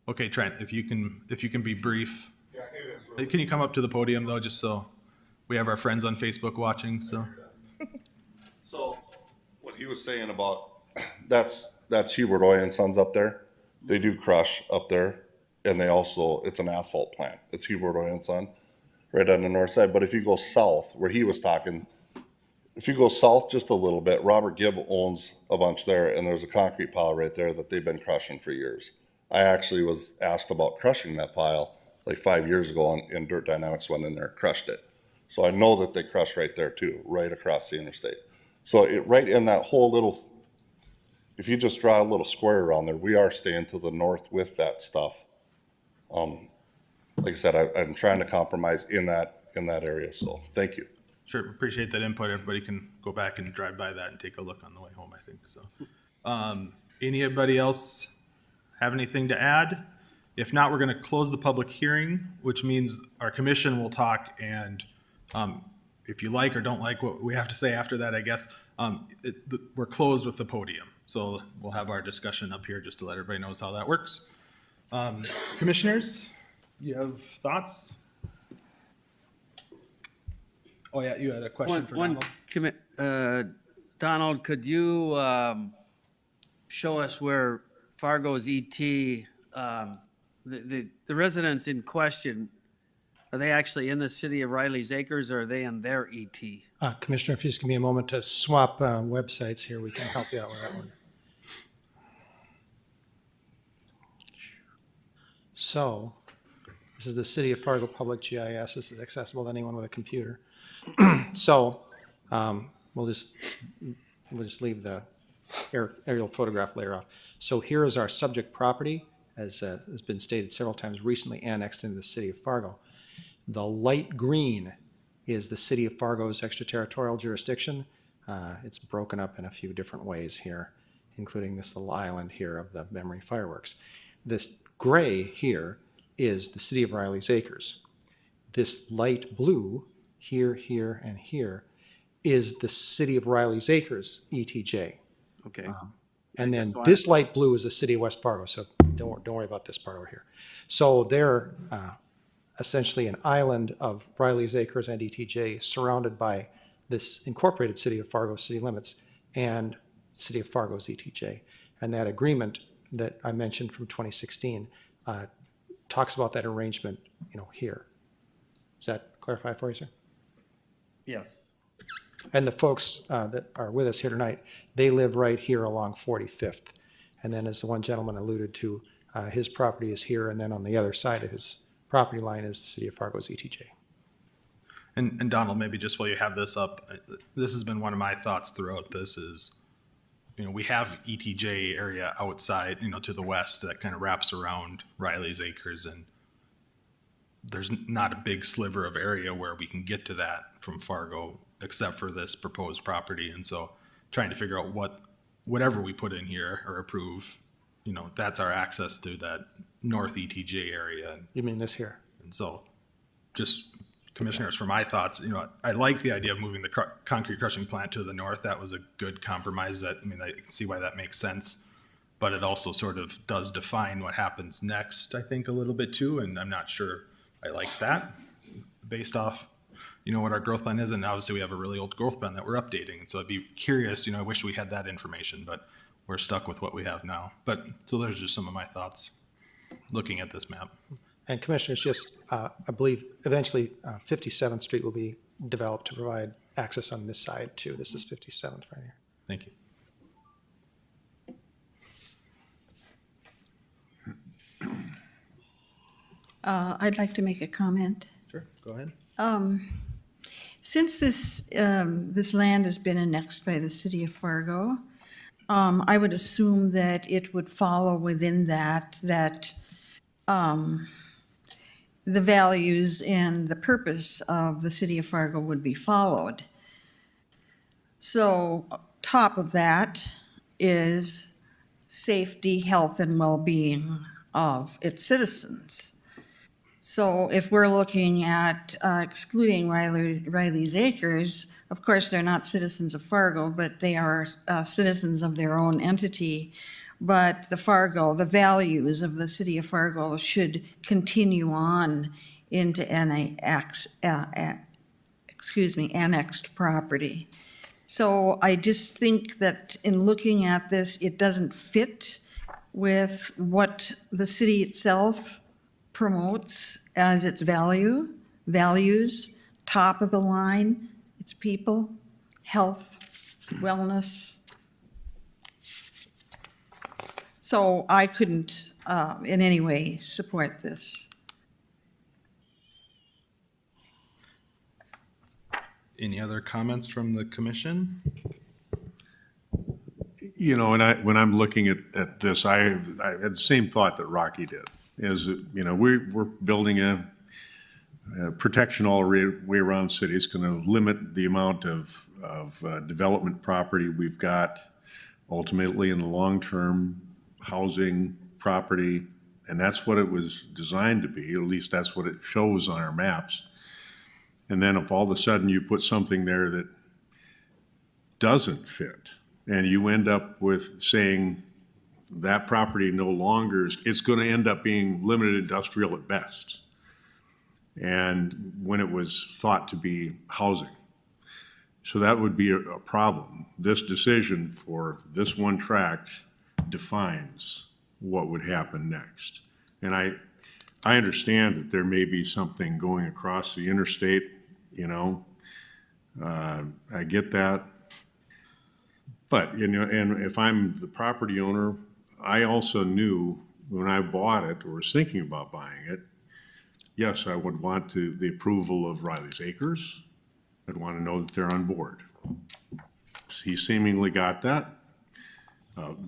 Okay, Trent, if you can be brief. Yeah, it is. Can you come up to the podium though, just so we have our friends on Facebook watching, so. So what he was saying about, that's Hubert Oy and Sons up there. They do crush up there, and it's an asphalt plant. It's Hubert Oy and Son, right on the north side. But if you go south, where he was talking, if you go south just a little bit, Robert Gibb owns a bunch there, and there's a concrete pile right there that they've been crushing for years. I actually was asked about crushing that pile like 5 years ago, and Dirt Dynamics went in there and crushed it. So I know that they crush right there too, right across the interstate. So right in that whole little, if you just draw a little square around there, we are staying to the north with that stuff. Like I said, I'm trying to compromise in that area, so thank you. Sure, appreciate that input. Everybody can go back and drive by that and take a look on the way home, I think, so. Anybody else have anything to add? If not, we're gonna close the public hearing, which means our commission will talk, and if you like or don't like what we have to say after that, I guess, we're closed with the podium. So we'll have our discussion up here just to let everybody knows how that works. Commissioners, you have thoughts? Oh yeah, you had a question for Donald. Donald, could you show us where Fargo's ET, the residents in question, are they actually in the city of Riley's Acres, or are they in their ET? Commissioner, if you just give me a moment to swap websites here, we can help you out with that one. So, this is the City of Fargo Public GIS. This is accessible to anyone with a computer. So, we'll just leave the aerial photograph layer off. So here is our subject property, as has been stated several times, recently annexed into the City of Fargo. The light green is the City of Fargo's extraterritorial jurisdiction. It's broken up in a few different ways here, including this little island here of the Memory Fireworks. This gray here is the City of Riley's Acres. This light blue, here, here, and here, is the City of Riley's Acres, ETJ. Okay. And then this light blue is the City of West Fargo, so don't worry about this part over here. So they're essentially an island of Riley's Acres and ETJ surrounded by this incorporated city of Fargo city limits and city of Fargo's ETJ. And that agreement that I mentioned from 2016 talks about that arrangement, here. Does that clarify for you, sir? Yes. And the folks that are with us here tonight, they live right here along 45th. And then as the one gentleman alluded to, his property is here, and then on the other side of his property line is the city of Fargo's ETJ. And Donald, maybe just while you have this up, this has been one of my thoughts throughout this is, we have ETJ area outside, to the west that kind of wraps around Riley's Acres, and there's not a big sliver of area where we can get to that from Fargo except for this proposed property. And so trying to figure out whatever we put in here or approve, that's our access to that north ETJ area. You mean this here? And so just commissioners, for my thoughts, I like the idea of moving the concrete crushing plant to the north. That was a good compromise. I can see why that makes sense, but it also sort of does define what happens next, I think, a little bit too. And I'm not sure I like that based off, what our growth plan is. And obviously we have a really old growth plan that we're updating. And so I'd be curious, I wish we had that information, but we're stuck with what we have now. But so there's just some of my thoughts looking at this map. And commissioners, just, I believe eventually 57th Street will be developed to provide access on this side too. This is 57th right here. Thank you. I'd like to make a comment. Sure, go ahead. Since this land has been annexed by the city of Fargo, I would assume that it would follow within that the values and the purpose of the city of Fargo would be followed. So top of that is safety, health, and well-being of its citizens. So if we're looking at excluding Riley's Acres, of course, they're not citizens of Fargo, but they are citizens of their own entity. But the values of the city of Fargo should continue on into annexed property. So I just think that in looking at this, it doesn't fit with what the city itself promotes as its values, top of the line, its people, health, wellness. So I couldn't in any way support this. Any other comments from the commission? And when I'm looking at this, I had the same thought that Rocky did. We're building a protection all the way around city. It's going to limit the amount of development property we've got ultimately in the long term, housing property, and that's what it was designed to be. At least that's what it shows on our maps. And then if all of a sudden you put something there that doesn't fit, and you end up with saying that property no longer it's going to end up being limited industrial at best. And when it was thought to be housing. So that would be a problem. This decision for this one tract defines what would happen next. And I understand that there may be something going across the interstate, I get that. But, and if I'm the property owner, I also knew when I bought it or was thinking about buying it, yes, I would want the approval of Riley's Acres. I'd want to know that they're on board. He seemingly got that,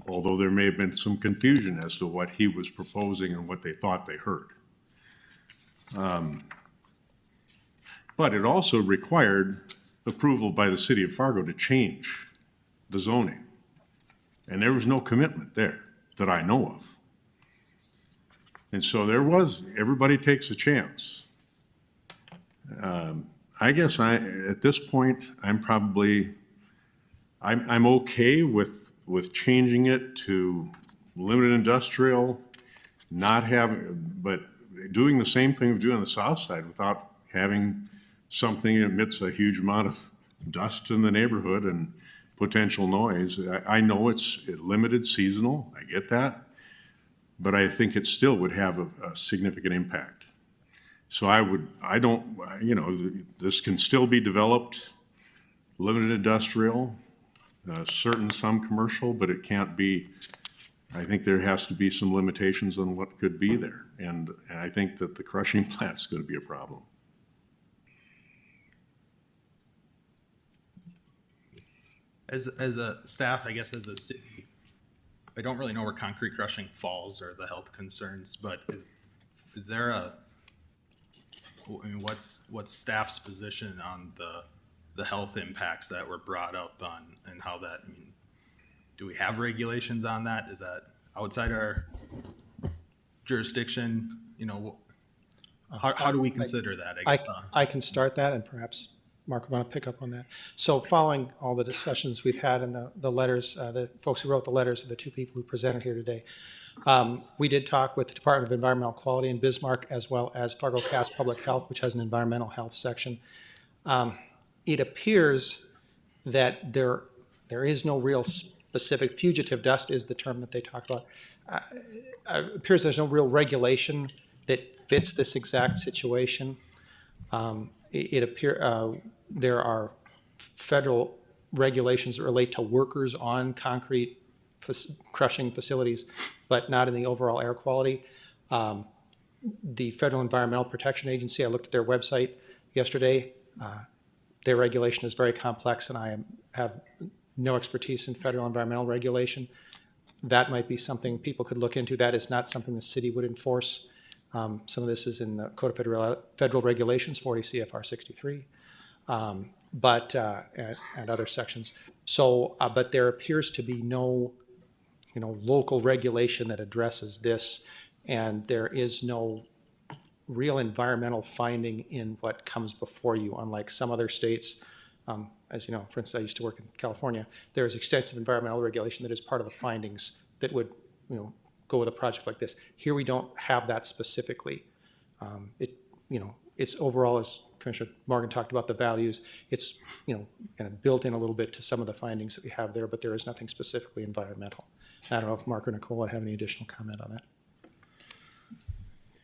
although there may have been some confusion as to what he was proposing and what they thought they heard. But it also required approval by the city of Fargo to change the zoning. And there was no commitment there that I know of. And so everybody takes a chance. I guess at this point, I'm okay with changing it to limited industrial, but doing the same thing we do on the south side without having something that emits a huge amount of dust in the neighborhood and potential noise. I know it's limited seasonal, I get that, but I think it still would have a significant impact. So this can still be developed, limited industrial, some commercial, but it can't be, I think there has to be some limitations on what could be there. And I think that the crushing plant's gonna be a problem. As a staff, I guess as a city, I don't really know where concrete crushing falls or the health concerns, but is there what's staff's position on the health impacts that were brought up on and how that, do we have regulations on that? Is that outside our jurisdiction? How do we consider that? I guess. I can start that, and perhaps Mark would want to pick up on that. So following all the discussions we've had and the letters, the folks who wrote the letters are the two people who presented here today. We did talk with the Department of Environmental Quality in Bismarck, as well as Fargo-Cass Public Health, which has an environmental health section. It appears that there is no real specific, fugitive dust is the term that they talk about. It appears there's no real regulation that fits this exact situation. There are federal regulations that relate to workers on concrete crushing facilities, but not in the overall air quality. The Federal Environmental Protection Agency, I looked at their website yesterday. Their regulation is very complex, and I have no expertise in federal environmental regulation. That might be something people could look into. That is not something the city would enforce. Some of this is in the Code of Federal Regulations, 40 CFR 63, and other sections. So, but there appears to be no, local regulation that addresses this, and there is no real environmental finding in what comes before you, unlike some other states. As you know, for instance, I used to work in California. There is extensive environmental regulation that is part of the findings that would, go with a project like this. Here we don't have that specifically. It's overall, as Commissioner Morgan talked about the values, it's, kind of built in a little bit to some of the findings that we have there, but there is nothing specifically environmental. I don't know if Mark or Nicole would have any additional comment on that.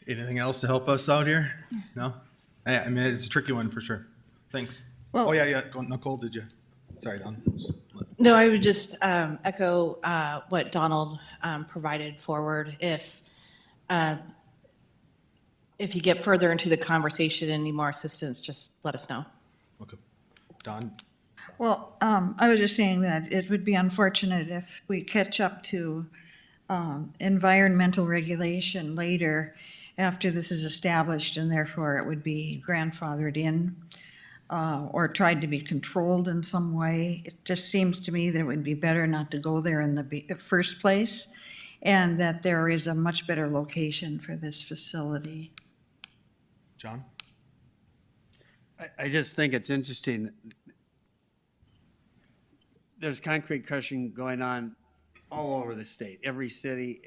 Anything else to help us out here? No? It's a tricky one for sure. Thanks. Well- Oh, yeah. Go, Nicole, did you? Sorry, Don. No, I would just echo what Donald provided forward. If you get further into the conversation and need more assistance, just let us know. Okay. Don? Well, I was just saying that it would be unfortunate if we catch up to environmental regulation later after this is established, and therefore it would be grandfathered in or tried to be controlled in some way. It just seems to me that it would be better not to go there in the first place, and that there is a much better location for this facility. John? I just think it's interesting. There's concrete crushing going on all over the state. Every city,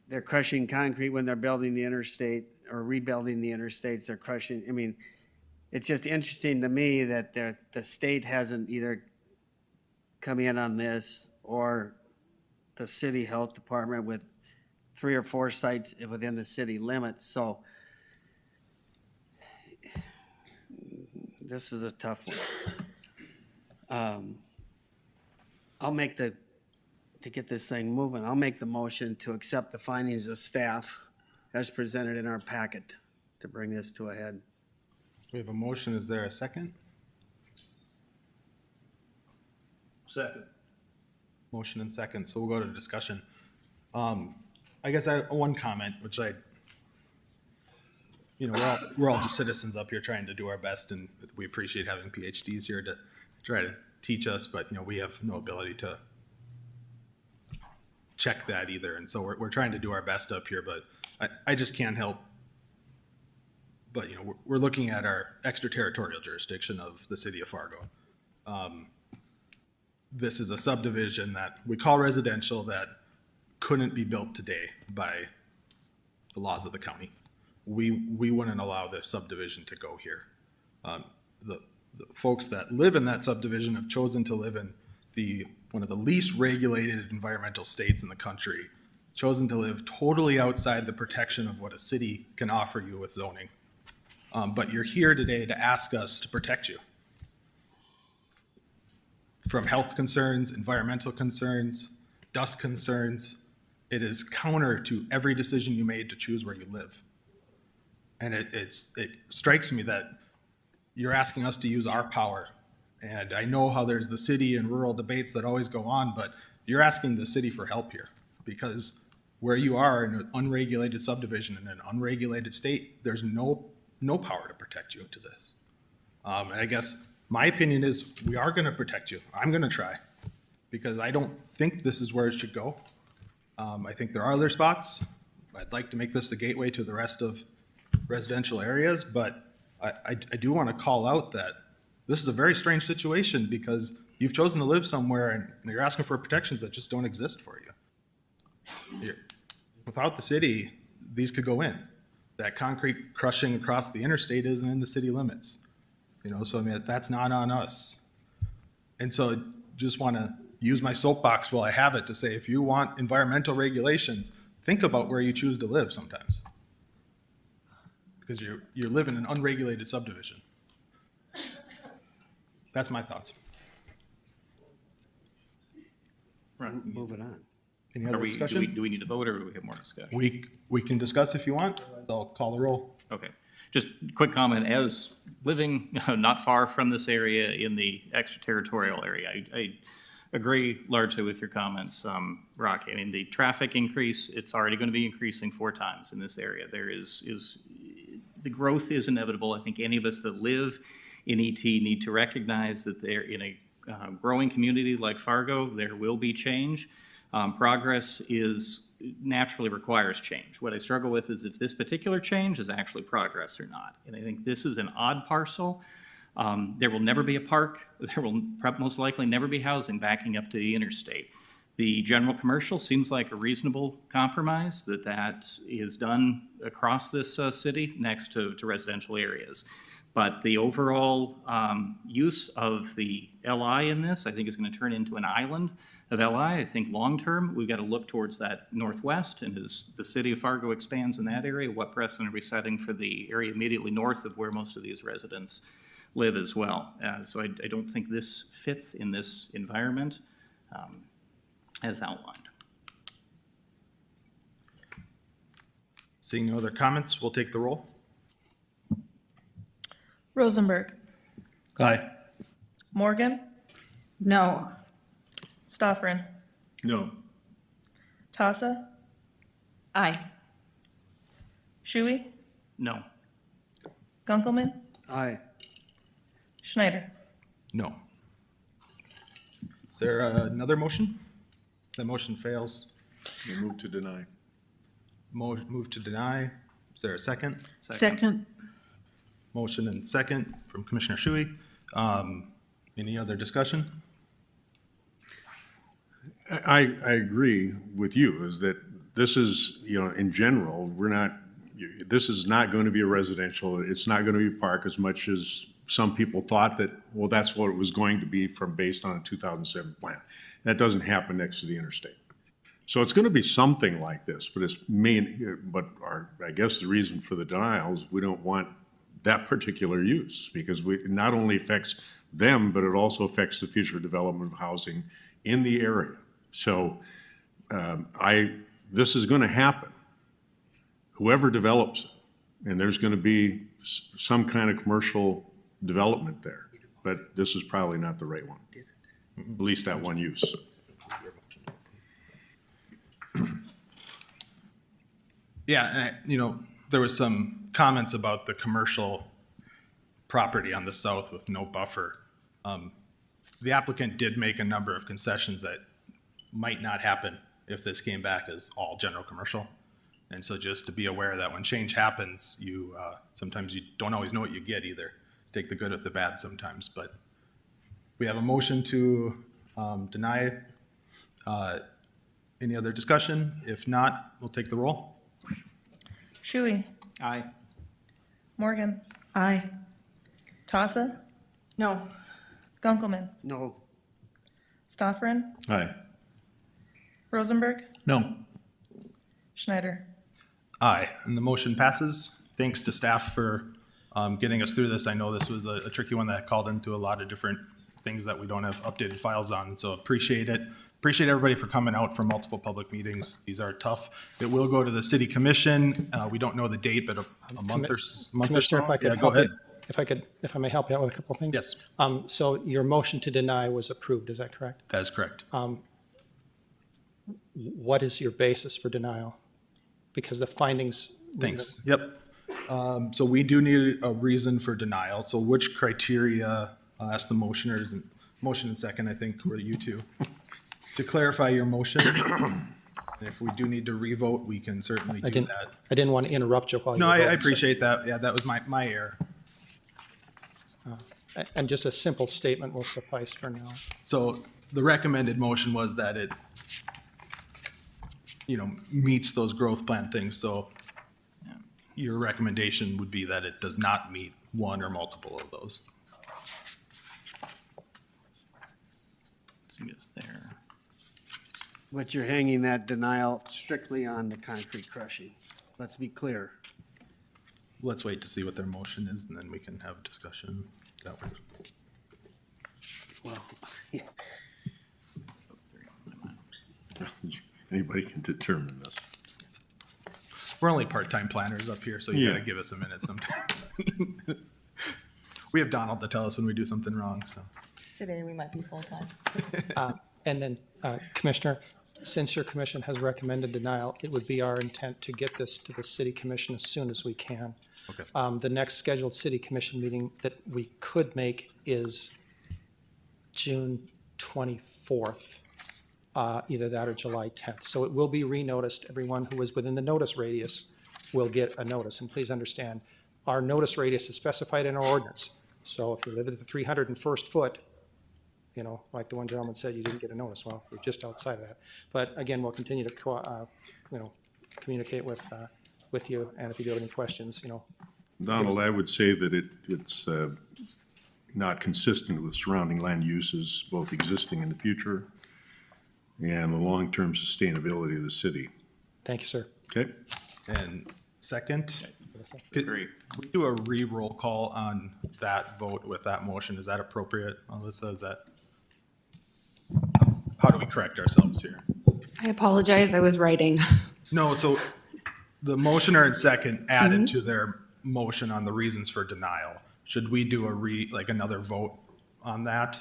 they're crushing concrete when they're building the interstate or rebuilding the interstates. They're crushing, it's just interesting to me that the state hasn't either come in on this, or the city health department with 3 or 4 sites within the city limits. So this is a tough one. To get this thing moving, I'll make the motion to accept the findings of staff as presented in our packet to bring this to a head. We have a motion. Is there a second? Second. Motion and second. So we'll go to discussion. I guess one comment, which we're all just citizens up here trying to do our best, and we appreciate having PhDs here to try to teach us, but we have no ability to check that either. And so we're trying to do our best up here, but I just can't help. But we're looking at our extraterritorial jurisdiction of the city of Fargo. This is a subdivision that we call residential that couldn't be built today by the laws of the county. We wouldn't allow this subdivision to go here. The folks that live in that subdivision have chosen to live in one of the least regulated environmental states in the country, chosen to live totally outside the protection of what a city can offer you with zoning. But you're here today to ask us to protect you from health concerns, environmental concerns, dust concerns. It is counter to every decision you made to choose where you live. And it strikes me that you're asking us to use our power. And I know how there's the city and rural debates that always go on, but you're asking the city for help here, because where you are in an unregulated subdivision in an unregulated state, there's no power to protect you into this. And I guess my opinion is we are going to protect you. I'm going to try, because I don't think this is where it should go. I think there are other spots. I'd like to make this the gateway to the rest of residential areas, but I do want to call out that this is a very strange situation, because you've chosen to live somewhere and you're asking for protections that just don't exist for you. Without the city, these could go in. That concrete crushing across the interstate isn't in the city limits. So I mean, that's not on us. And so just want to use my soapbox while I have it to say, if you want environmental regulations, think about where you choose to live sometimes. Because you live in an unregulated subdivision. That's my thoughts. Moving on. Any other discussion? Do we need to vote, or do we have more discussion? We can discuss if you want. I'll call the roll. Okay. Just quick comment, as living not far from this area in the extraterritorial area, I agree largely with your comments, Rocky. I mean, the traffic increase, it's already going to be increasing 4 times in this area. There is the growth is inevitable. I think any of us that live in ET need to recognize that they're in a growing community like Fargo. There will be change. Progress naturally requires change. What I struggle with is if this particular change is actually progress or not. And I think this is an odd parcel. There will never be a park. There will most likely never be housing backing up to the interstate. The general commercial seems like a reasonable compromise that is done across this city next to residential areas. But the overall use of the LI in this, I think, is going to turn into an island of LI. I think long-term, we've got to look towards that northwest, and as the city of Fargo expands in that area, what precedent are we setting for the area immediately north of where most of these residents live as well? So I don't think this fits in this environment as outlined. Seeing no other comments, we'll take the roll. Rosenberg. Aye. Morgan. No. Stoffren. No. Tasa. Aye. Shuey. No. Gunkelman. Aye. Schneider. No. Is there another motion? That motion fails. We move to deny. Move to deny. Is there a second? Second. Motion and second from Commissioner Shuey. Any other discussion? I agree with you, is that this is, in general, this is not going to be a residential, it's not going to be a park as much as some people thought that, well, that's what it was going to be based on a 2007 plan. That doesn't happen next to the interstate. So it's going to be something like this, but I guess the reason for the denial is we don't want that particular use, because it not only affects them, but it also affects the future development of housing in the area. So this is going to happen, whoever develops it, and there's going to be some kind of commercial development there, but this is probably not the right one, at least that one use. Yeah, and there was some comments about the commercial property on the south with no buffer. The applicant did make a number of concessions that might not happen if this came back as all general commercial. And so just to be aware that when change happens, sometimes you don't always know what you get either. Take the good with the bad sometimes, but we have a motion to deny. Any other discussion? If not, we'll take the roll. Shuey. Aye. Morgan. Aye. Tasa. No. Gunkelman. No. Stoffren. Aye. Rosenberg. No. Schneider. Aye, and the motion passes. Thanks to staff for getting us through this. I know this was a tricky one that called into a lot of different things that we don't have updated files on, so appreciate it. Appreciate everybody for coming out for multiple public meetings. These are tough. It will go to the city commission. We don't know the date, but a month or so. Commissioner, if I could Yeah, go help you, ahead. if I may help you out with a couple of things? Yes. So your motion to deny was approved, is that correct? That is correct. What is your basis for denial? Because the findings. Thanks. Yep. So we do need a reason for denial. So which criteria, I'll ask the motioners, and motion and second, I think, were you two, to clarify your motion. If we do need to revote, we can certainly do that. I didn't want to interrupt you while you No, were I voting, so- appreciate that. Yeah, that was my error. And just a simple statement will suffice for now. So the recommended motion was that it, meets those growth plan things. So your recommendation would be that it does not meet one or multiple of those. So I guess there. But you're hanging that denial strictly on the concrete crushing. Let's be clear. Let's wait to see what their motion is, and then we can have a discussion that way. Well, Those three. Anybody can determine this. We're only part-time planners up here, so you gotta give us a minute sometimes. We have Donald to tell us when we do something wrong, so. Today we might be full-time. And then, Commissioner, since your commission has recommended denial, it would be our intent to get this to the city commission as soon as we can. Okay. The next scheduled city commission meeting that we could make is June 24th, either that or July 10th. So it will be renoticed. Everyone who is within the notice radius will get a notice. And please understand, our notice radius is specified in our ordinance. So if you live at the 301st foot, like the one gentleman said, you didn't get a notice. Well, we're just outside of that. But again, we'll continue to, communicate with you. And if you do have any questions, Donald, I would say that it's not consistent with surrounding land uses, both existing and the future, and the long-term sustainability of the city. Thank you, sir. Okay? And second, could Agree. we do a re-roll call on that vote with that motion? Is that appropriate, Alyssa? Is that? How do we correct ourselves here? I apologize, I was writing. No, so the motioner and second added to their motion on the reasons for denial. Should we do another vote on that?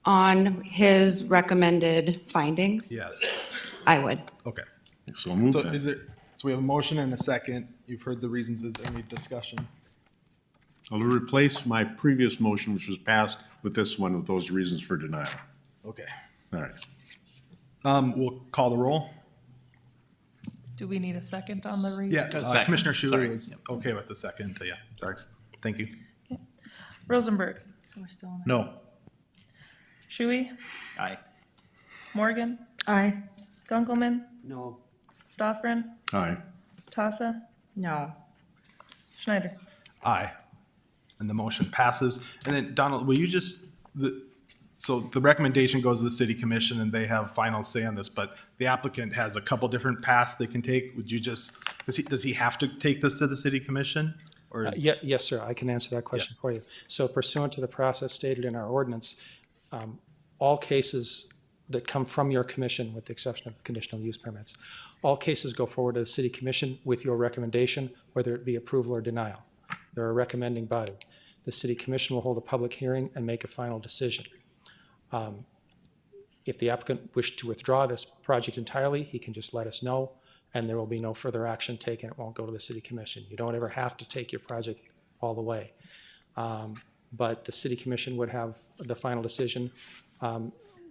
On his recommended findings, Yes. I would. Okay. So we'll move So that. so we have a motion and a second. You've heard the reasons. Is there any discussion? I'll replace my previous motion, which was passed, with this one with those reasons for denial. Okay. All right. We'll call the roll. Do we need a second on the read? Yeah, Second. Commissioner Sorry. Schuler is okay with the second. Yeah, sorry. Thank you. Rosenberg. So we're still on. No. Shuey. Aye. Morgan. Aye. Gunkelman. no. Stoffren. Aye. Tasa. No. Schneider. Aye. And the motion passes. And then Donald, will you so the recommendation goes to the city commission and they have final say on this, but the applicant has a couple different paths they can take. Would you does he have to take this to the city commission? Or is? Yes, sir, I can answer that question for you. So pursuant to the process stated in our ordinance, all cases that come from your commission, with the exception of conditional use permits, all cases go forward to the city commission with your recommendation, whether it be approval or denial. They're a recommending body. The city commission will hold a public hearing and make a final decision. If the applicant wished to withdraw this project entirely, he can just let us know, and there will be no further action taken. It won't go to the city commission. You don't ever have to take your project all the way. But the city commission would have the final decision.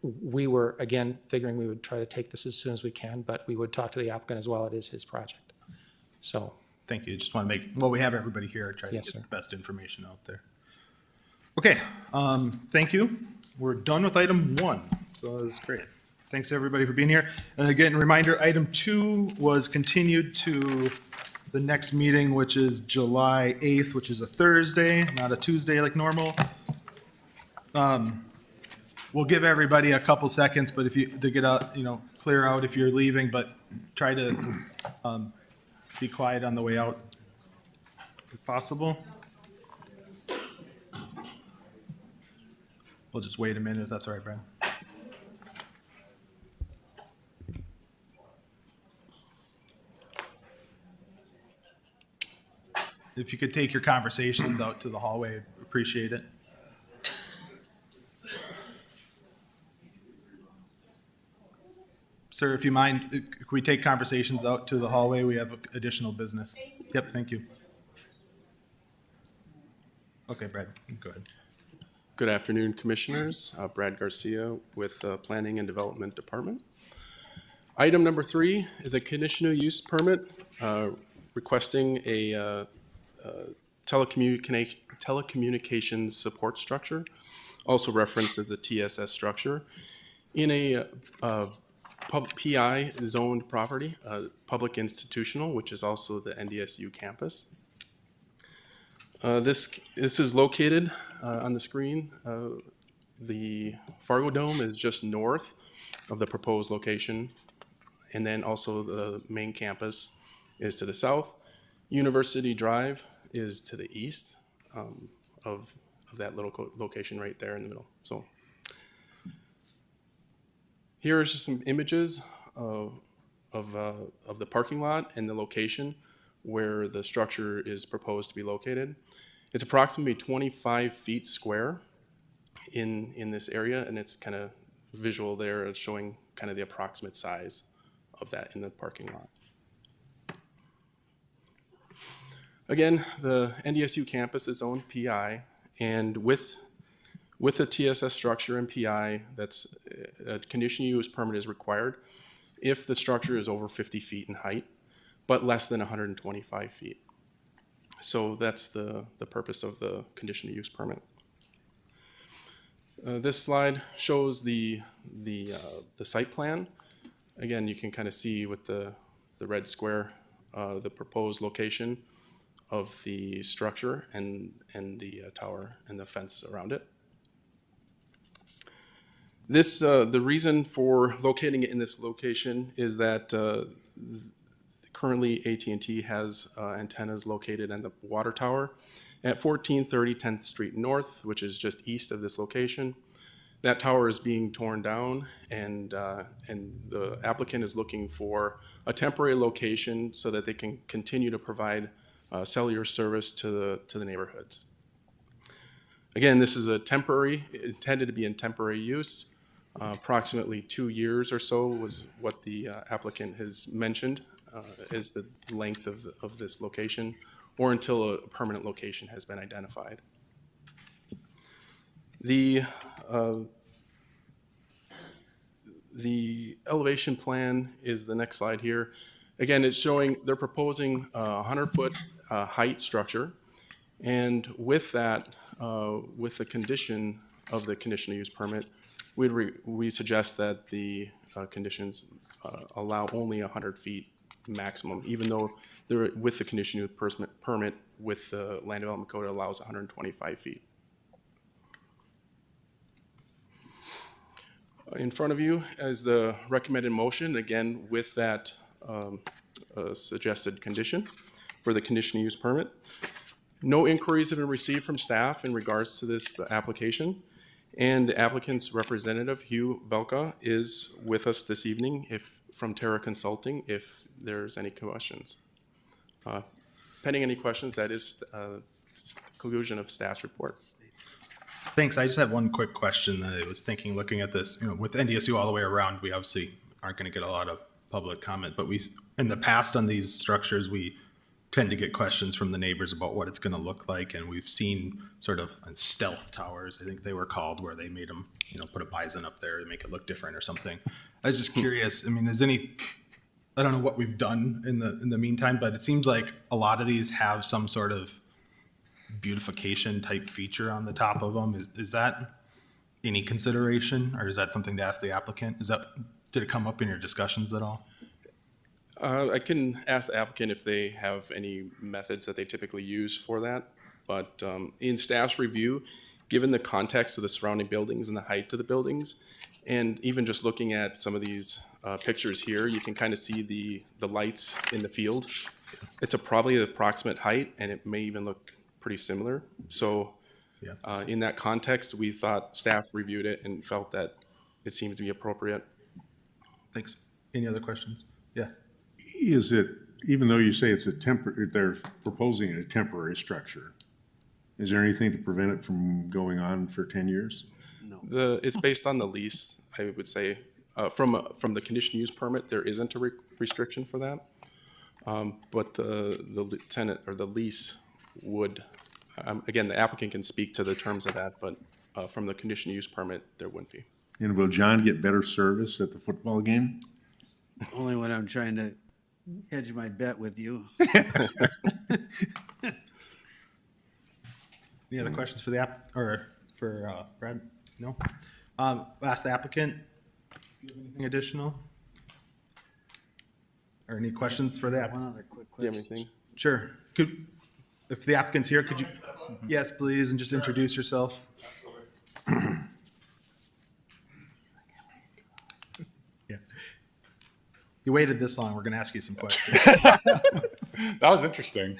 We were, again, figuring we would try to take this as soon as we can, but we would talk to the applicant as well. It is his project. So, Thank you. Just want to we have everybody here. Try to Yes, get sir. the best information out there. Okay, thank you. We're done with item 1, so that was great. Thanks everybody for being here. And again, reminder, item 2 was continued to the next meeting, which is July 8th, which is a Thursday, not a Tuesday like normal. We'll give everybody a couple seconds, but if you, to get out, clear out if you're leaving, but try to be quiet on the way out if possible. We'll just wait a minute if that's all right, Brad. If you could take your conversations out to the hallway, I'd appreciate it. Sir, if you mind, could we take conversations out to the hallway? We have additional business. Yep, thank you. Okay, Brad, go ahead. Good afternoon, Commissioners. Brad Garcia with the Planning and Development Department. Item number 3 is a conditional use permit requesting a telecommunications support structure, also referenced as a TSS structure, in a PI zoned property, public institutional, which is also the NDSU campus. This is located on the screen. The Fargo Dome is just north of the proposed location, and then also the main campus is to the south. University Drive is to the east of that little location right there in the middle. So here are just some images of the parking lot and the location where the structure is proposed to be located. It's approximately 25 feet square in this area, and it's kind of visual there showing kind of the approximate size of that in the parking lot. Again, the NDSU campus is owned PI, and with a TSS structure and PI, that's a conditional use permit is required if the structure is over 50 feet in height, but less than 125 feet. So that's the purpose of the conditional use permit. This slide shows the site plan. Again, you can kind of see with the red square the proposed location of the structure and the tower and the fence around it. This the reason for locating it in this location is that currently AT&T has antennas located in the water tower at 1430 10th Street North, which is just east of this location. That tower is being torn down, and the applicant is looking for a temporary location so that they can continue to provide cellular service to the neighborhoods. Again, this is intended to be in temporary use. Approximately 2 years or so was what the applicant has mentioned is the length of this location, or until a permanent location has been identified. The elevation plan is the next slide here. Again, it's showing they're proposing a 100-foot height structure, and with that, with the condition of the conditional use permit, we suggest that the conditions allow only 100 feet maximum, even though they're with the conditional use permit with the land development code, it allows 125 feet. In front of you is the recommended motion, again with that suggested condition for the conditional use permit. No inquiries have been received from staff in regards to this application, and the applicant's representative, Hugh Belka, is with us this evening from Terra Consulting if there's any questions. Pending any questions, that is the conclusion of staff's report. Thanks. I just have one quick question that I was thinking, looking at this, with NDSU all the way around, we obviously aren't going to get a lot of public comment, but in the past on these structures, we tend to get questions from the neighbors about what it's going to look like. And we've seen sort of stealth towers, I think they were called, where they made them, put a bison up there to make it look different or something. I was just curious. I mean, I don't know what we've done in the meantime, but it seems like a lot of these have some sort of beautification type feature on the top of them. Is that any consideration, or is that something to ask the applicant? Did it come up in your discussions at all? I can ask the applicant if they have any methods that they typically use for that. But in staff's review, given the context of the surrounding buildings and the height of the buildings, and even just looking at some of these pictures here, you can kind of see the lights in the field. It's probably the approximate height, and it may even look pretty similar. So in that context, we thought staff reviewed it and felt that it seemed to be appropriate. Thanks. Any other questions? Yeah. Is it, even though you say it's they're proposing a temporary structure, is there anything to prevent it from going on for 10 years? It's based on the lease, I would say. From the conditional use permit, there isn't a restriction for that. But the tenant or the lease would, again, the applicant can speak to the terms of that, but from the conditional use permit, there wouldn't be. And will John get better service at the football game? Only when I'm trying to hedge my bet with you. Any other questions for the Brad? No? Ask the applicant. Do you have anything additional? Or any questions for the One applicant? other quick Do you have question. anything? Sure. If the applicant's here, could you? Yes, please, and just introduce yourself. Yeah. You waited this long, we're gonna ask you some questions. That was interesting.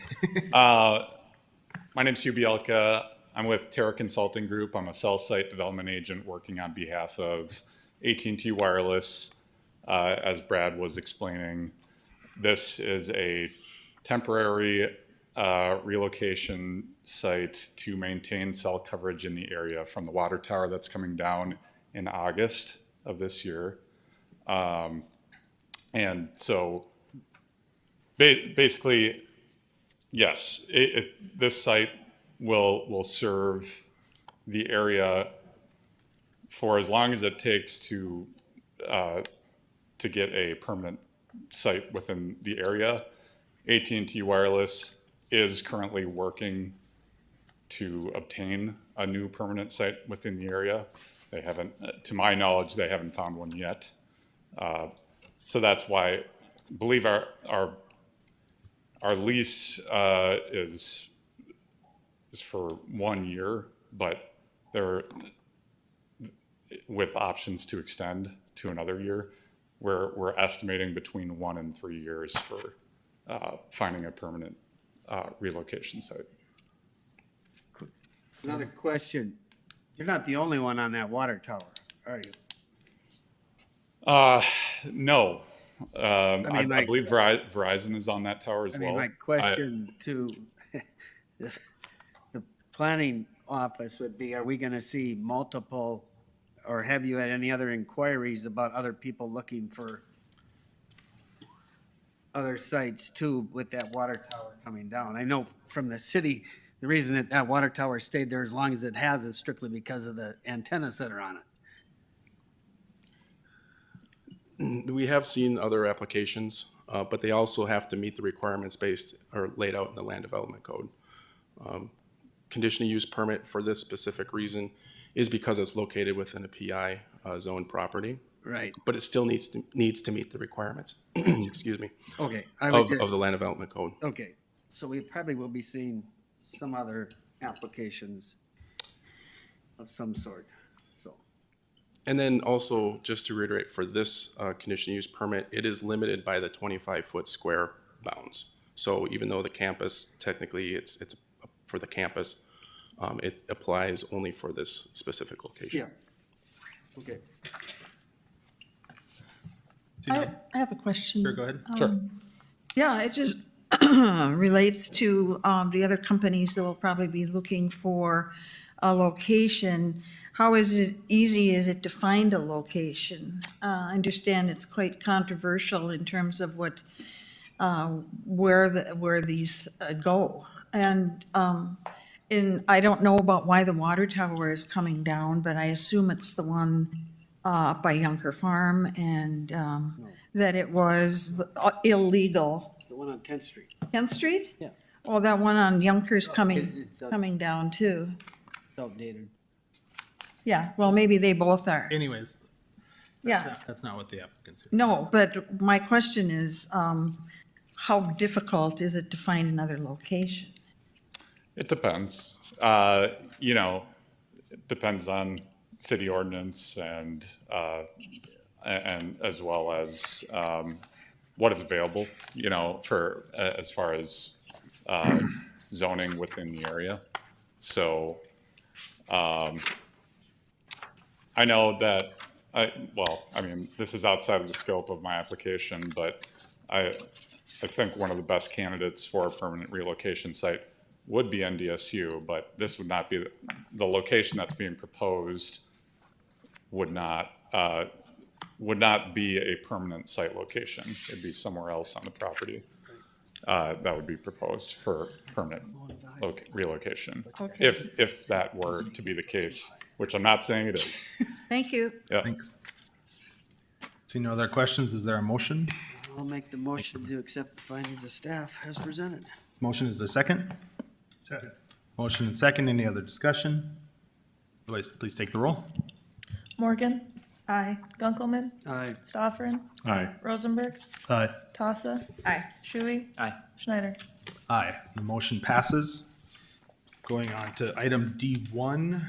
My name's Hugh Bielka. I'm with Terra Consulting Group. I'm a cell site development agent working on behalf of AT&T Wireless. As Brad was explaining, this is a temporary relocation site to maintain cell coverage in the area from the water tower that's coming down in August of this year. And so basically, yes, this site will serve the area for as long as it takes to get a permanent site within the area. AT&T Wireless is currently working to obtain a new permanent site within the area. They haven't, to my knowledge, they haven't found one yet. So that's why I believe our lease is for 1 year, but they're with options to extend to another year. We're estimating between 1 and 3 years for finding a permanent relocation site. Another question. You're not the only one on that water tower, are you? No. mean, I believe Verizon is on that tower as I well. mean, my question to the planning office would be, are we gonna see multiple, or have you had any other inquiries about other people looking for other sites too with that water tower coming down? I know from the city, the reason that water tower stayed there as long as it has is strictly because of the antennas that are on it. We have seen other applications, but they also have to meet the requirements based or laid out in the land development code. Conditional use permit for this specific reason is because it's located within a PI zone property. Right. But it still needs to meet the requirements, excuse me, Okay. of the land development code. Okay, so we probably will be seeing some other applications of some sort, so. And then also, just to reiterate, for this conditional use permit, it is limited by the 25-foot square bounds. So even though the campus, technically, it's for the campus, it applies only for this specific location. Yeah. Okay. I have a question. Sure, go ahead. Sure. Yeah, it just relates to the other companies that will probably be looking for a location. How easy is it to find a location? I understand it's quite controversial in terms of what, where these go. And I don't know about why the water tower is coming down, but I assume it's the one up by Yunker Farm, and that it was illegal. The one on 10th Street. 10th Street? Yeah. Oh, that one on Yunker's It's coming down too. It's outdated. Yeah, well, maybe they both are. Anyways, Yeah, That's not what the applicant's here. no, but my question is, how difficult is it to find another location? It depends. You know, it depends on city ordinance and as well as what is available, you know, for as far as zoning within the area. So I know that I mean, this is outside of the scope of my application, but I think one of the best candidates for a permanent relocation site would be NDSU, but this would not be, the location that's being proposed would not be a permanent site location. It'd be somewhere else on the property that would be proposed for permanent relocation. Okay. If that were to be the case, which I'm not saying it is. Thank you. Yeah. Thanks. See no other questions? Is there a motion? I'll make the motion to accept the findings of staff as presented. Motion is a second? Second. Motion and second. Any other discussion? Otherwise, please take the roll. Morgan, Aye. Gunkelman, Aye. Stoffren, Aye. Rosenberg, Aye. Tossa, Aye. Shuey. Aye. Schneider. Aye. The motion passes. Going on to item D1.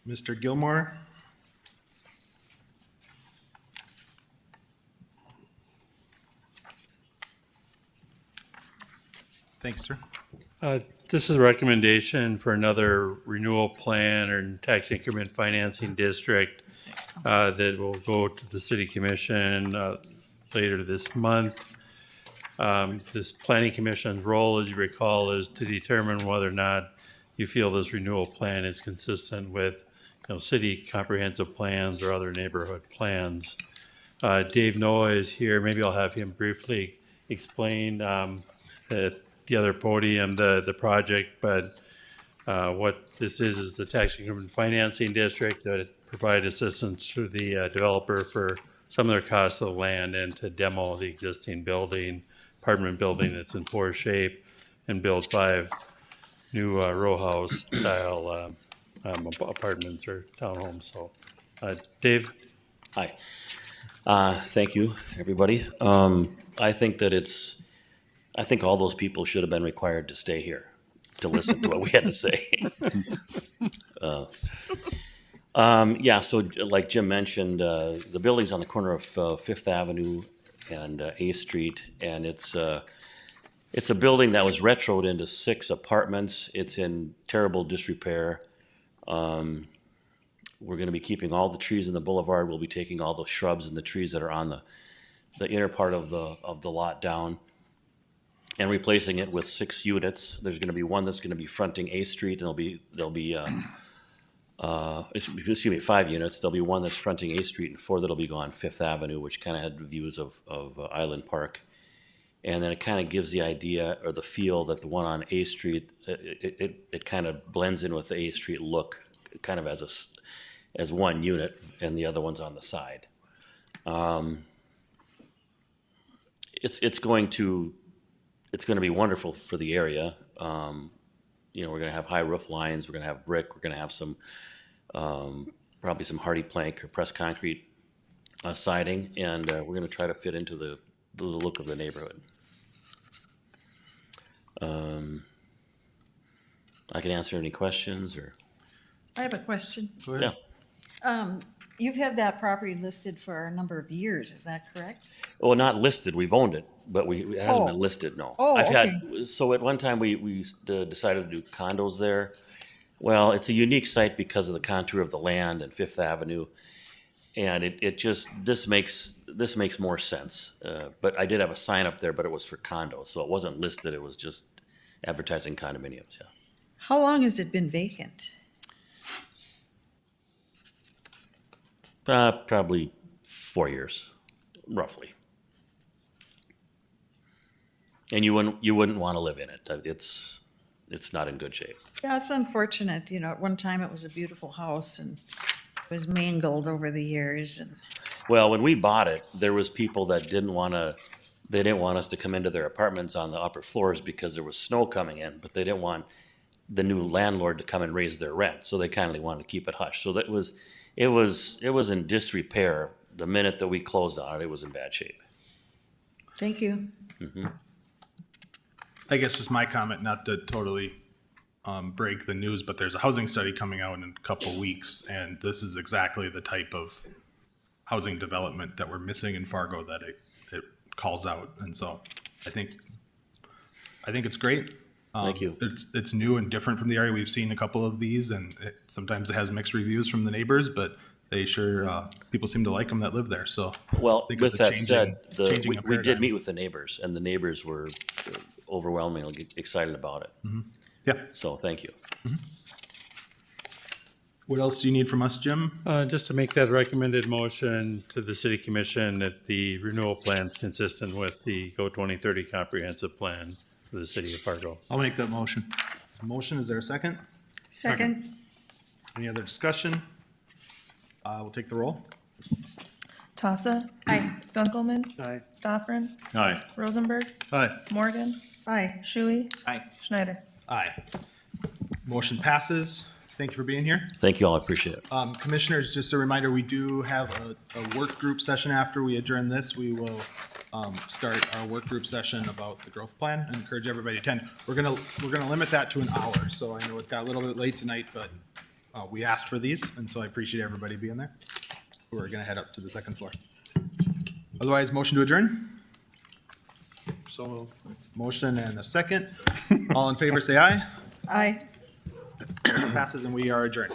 Mr. Gilmore. Thanks, sir. This is a recommendation for another renewal plan or tax increment financing district that will go to the city commission later this month. This planning commission's role, as you recall, is to determine whether or not you feel this renewal plan is consistent with, city comprehensive plans or other neighborhood plans. Dave Noah is here. Maybe I'll have him briefly explain at the other podium the project, but what this is the tax increment financing district that provide assistance to the developer for some of their costs of the land and to demo the existing apartment building that's in poor shape and build 5 new row house style apartments or townhomes. So, Dave? Hi. Thank you, everybody. I think all those people should have been required to stay here to listen to what we had to say. Yeah, so like Jim mentioned, the building's on the corner of Fifth Avenue and A Street, and it's a building that was retroed into 6 apartments. It's in terrible disrepair. We're going to be keeping all the trees in the boulevard. We'll be taking all the shrubs and the trees that are on the inner part of the lot down and replacing it with 6 units. There's going to be one that's going to be fronting A Street, and there'll be 5 units. There'll be one that's fronting A Street and 4 that'll be on Fifth Avenue, which kind of had views of Island Park. And then it kind of gives the idea or the feel that the one on A Street, it kind of blends in with the A Street look, kind of as one unit, and the other one's on the side. It's going to be wonderful for the area. We're going to have high roof lines. We're going to have brick. We're going to have some probably some hardy plank or pressed concrete siding, and we're going to try to fit into the look of the neighborhood. I can answer any questions or. I have a question. Go ahead. Yeah. You've had that property listed for a number of years, is that correct? Well, not listed. We've owned it, but it hasn't been listed. No. Oh, So at one time we decided to do condos there. Well, it's a unique site because of the contour of the land and Fifth Avenue, and this makes more sense. But I did have a sign up there, but it was for condos, so it wasn't listed. It was just advertising condominiums. Yeah. How long has it been vacant? Probably 4 years, roughly. And you wouldn't want to live in it. It's not in good shape. Yeah, it's unfortunate. At one time it was a beautiful house and it was mangled over the years. And Well, when we bought it, there was people that didn't want us to come into their apartments on the upper floors because there was snow coming in, but they didn't want the new landlord to come and raise their rent, so they kindly wanted to keep it hush. So it was in disrepair. The minute that we closed on it, it was in bad shape. Thank you. I guess just my comment, not to totally break the news, but there's a housing study coming out in a couple weeks, and this is exactly the type of housing development that we're missing in Fargo that it calls out. And so I think it's great. Thank you. It's new and different from the area. We've seen a couple of these, and sometimes it has mixed reviews from the neighbors, but they sure, people seem to like them that live there, so. Well, I think with it's a that said, changing we a did paradigm. meet with the neighbors, and the neighbors were overwhelmingly excited about it. Yeah. So, thank you. What else do you need from us, Jim? Just to make that recommended motion to the city commission that the renewal plan's consistent with the Go 2030 comprehensive plan for the city of Fargo. I'll make that motion. Motion, is there a second? Second. Any other discussion? We'll take the roll. Tassa. Aye. Gunkelman. Aye. Stoffren. Aye. Rosenberg. Aye. Morgan. Aye. Shuey. Aye. Schneider. Aye. Motion passes. Thank you for being here. Thank you all, I appreciate it. Commissioners, just a reminder, we do have a work group session after we adjourn this. We will start our work group session about the growth plan and encourage everybody to attend. We're gonna limit that to an hour, so I know it got a little bit late tonight, but we asked for these, and so I appreciate everybody being there. We're gonna head up to the second floor. Otherwise, motion to adjourn? So, motion and a second. All in favor, say aye. Aye. Passes and we are adjourned.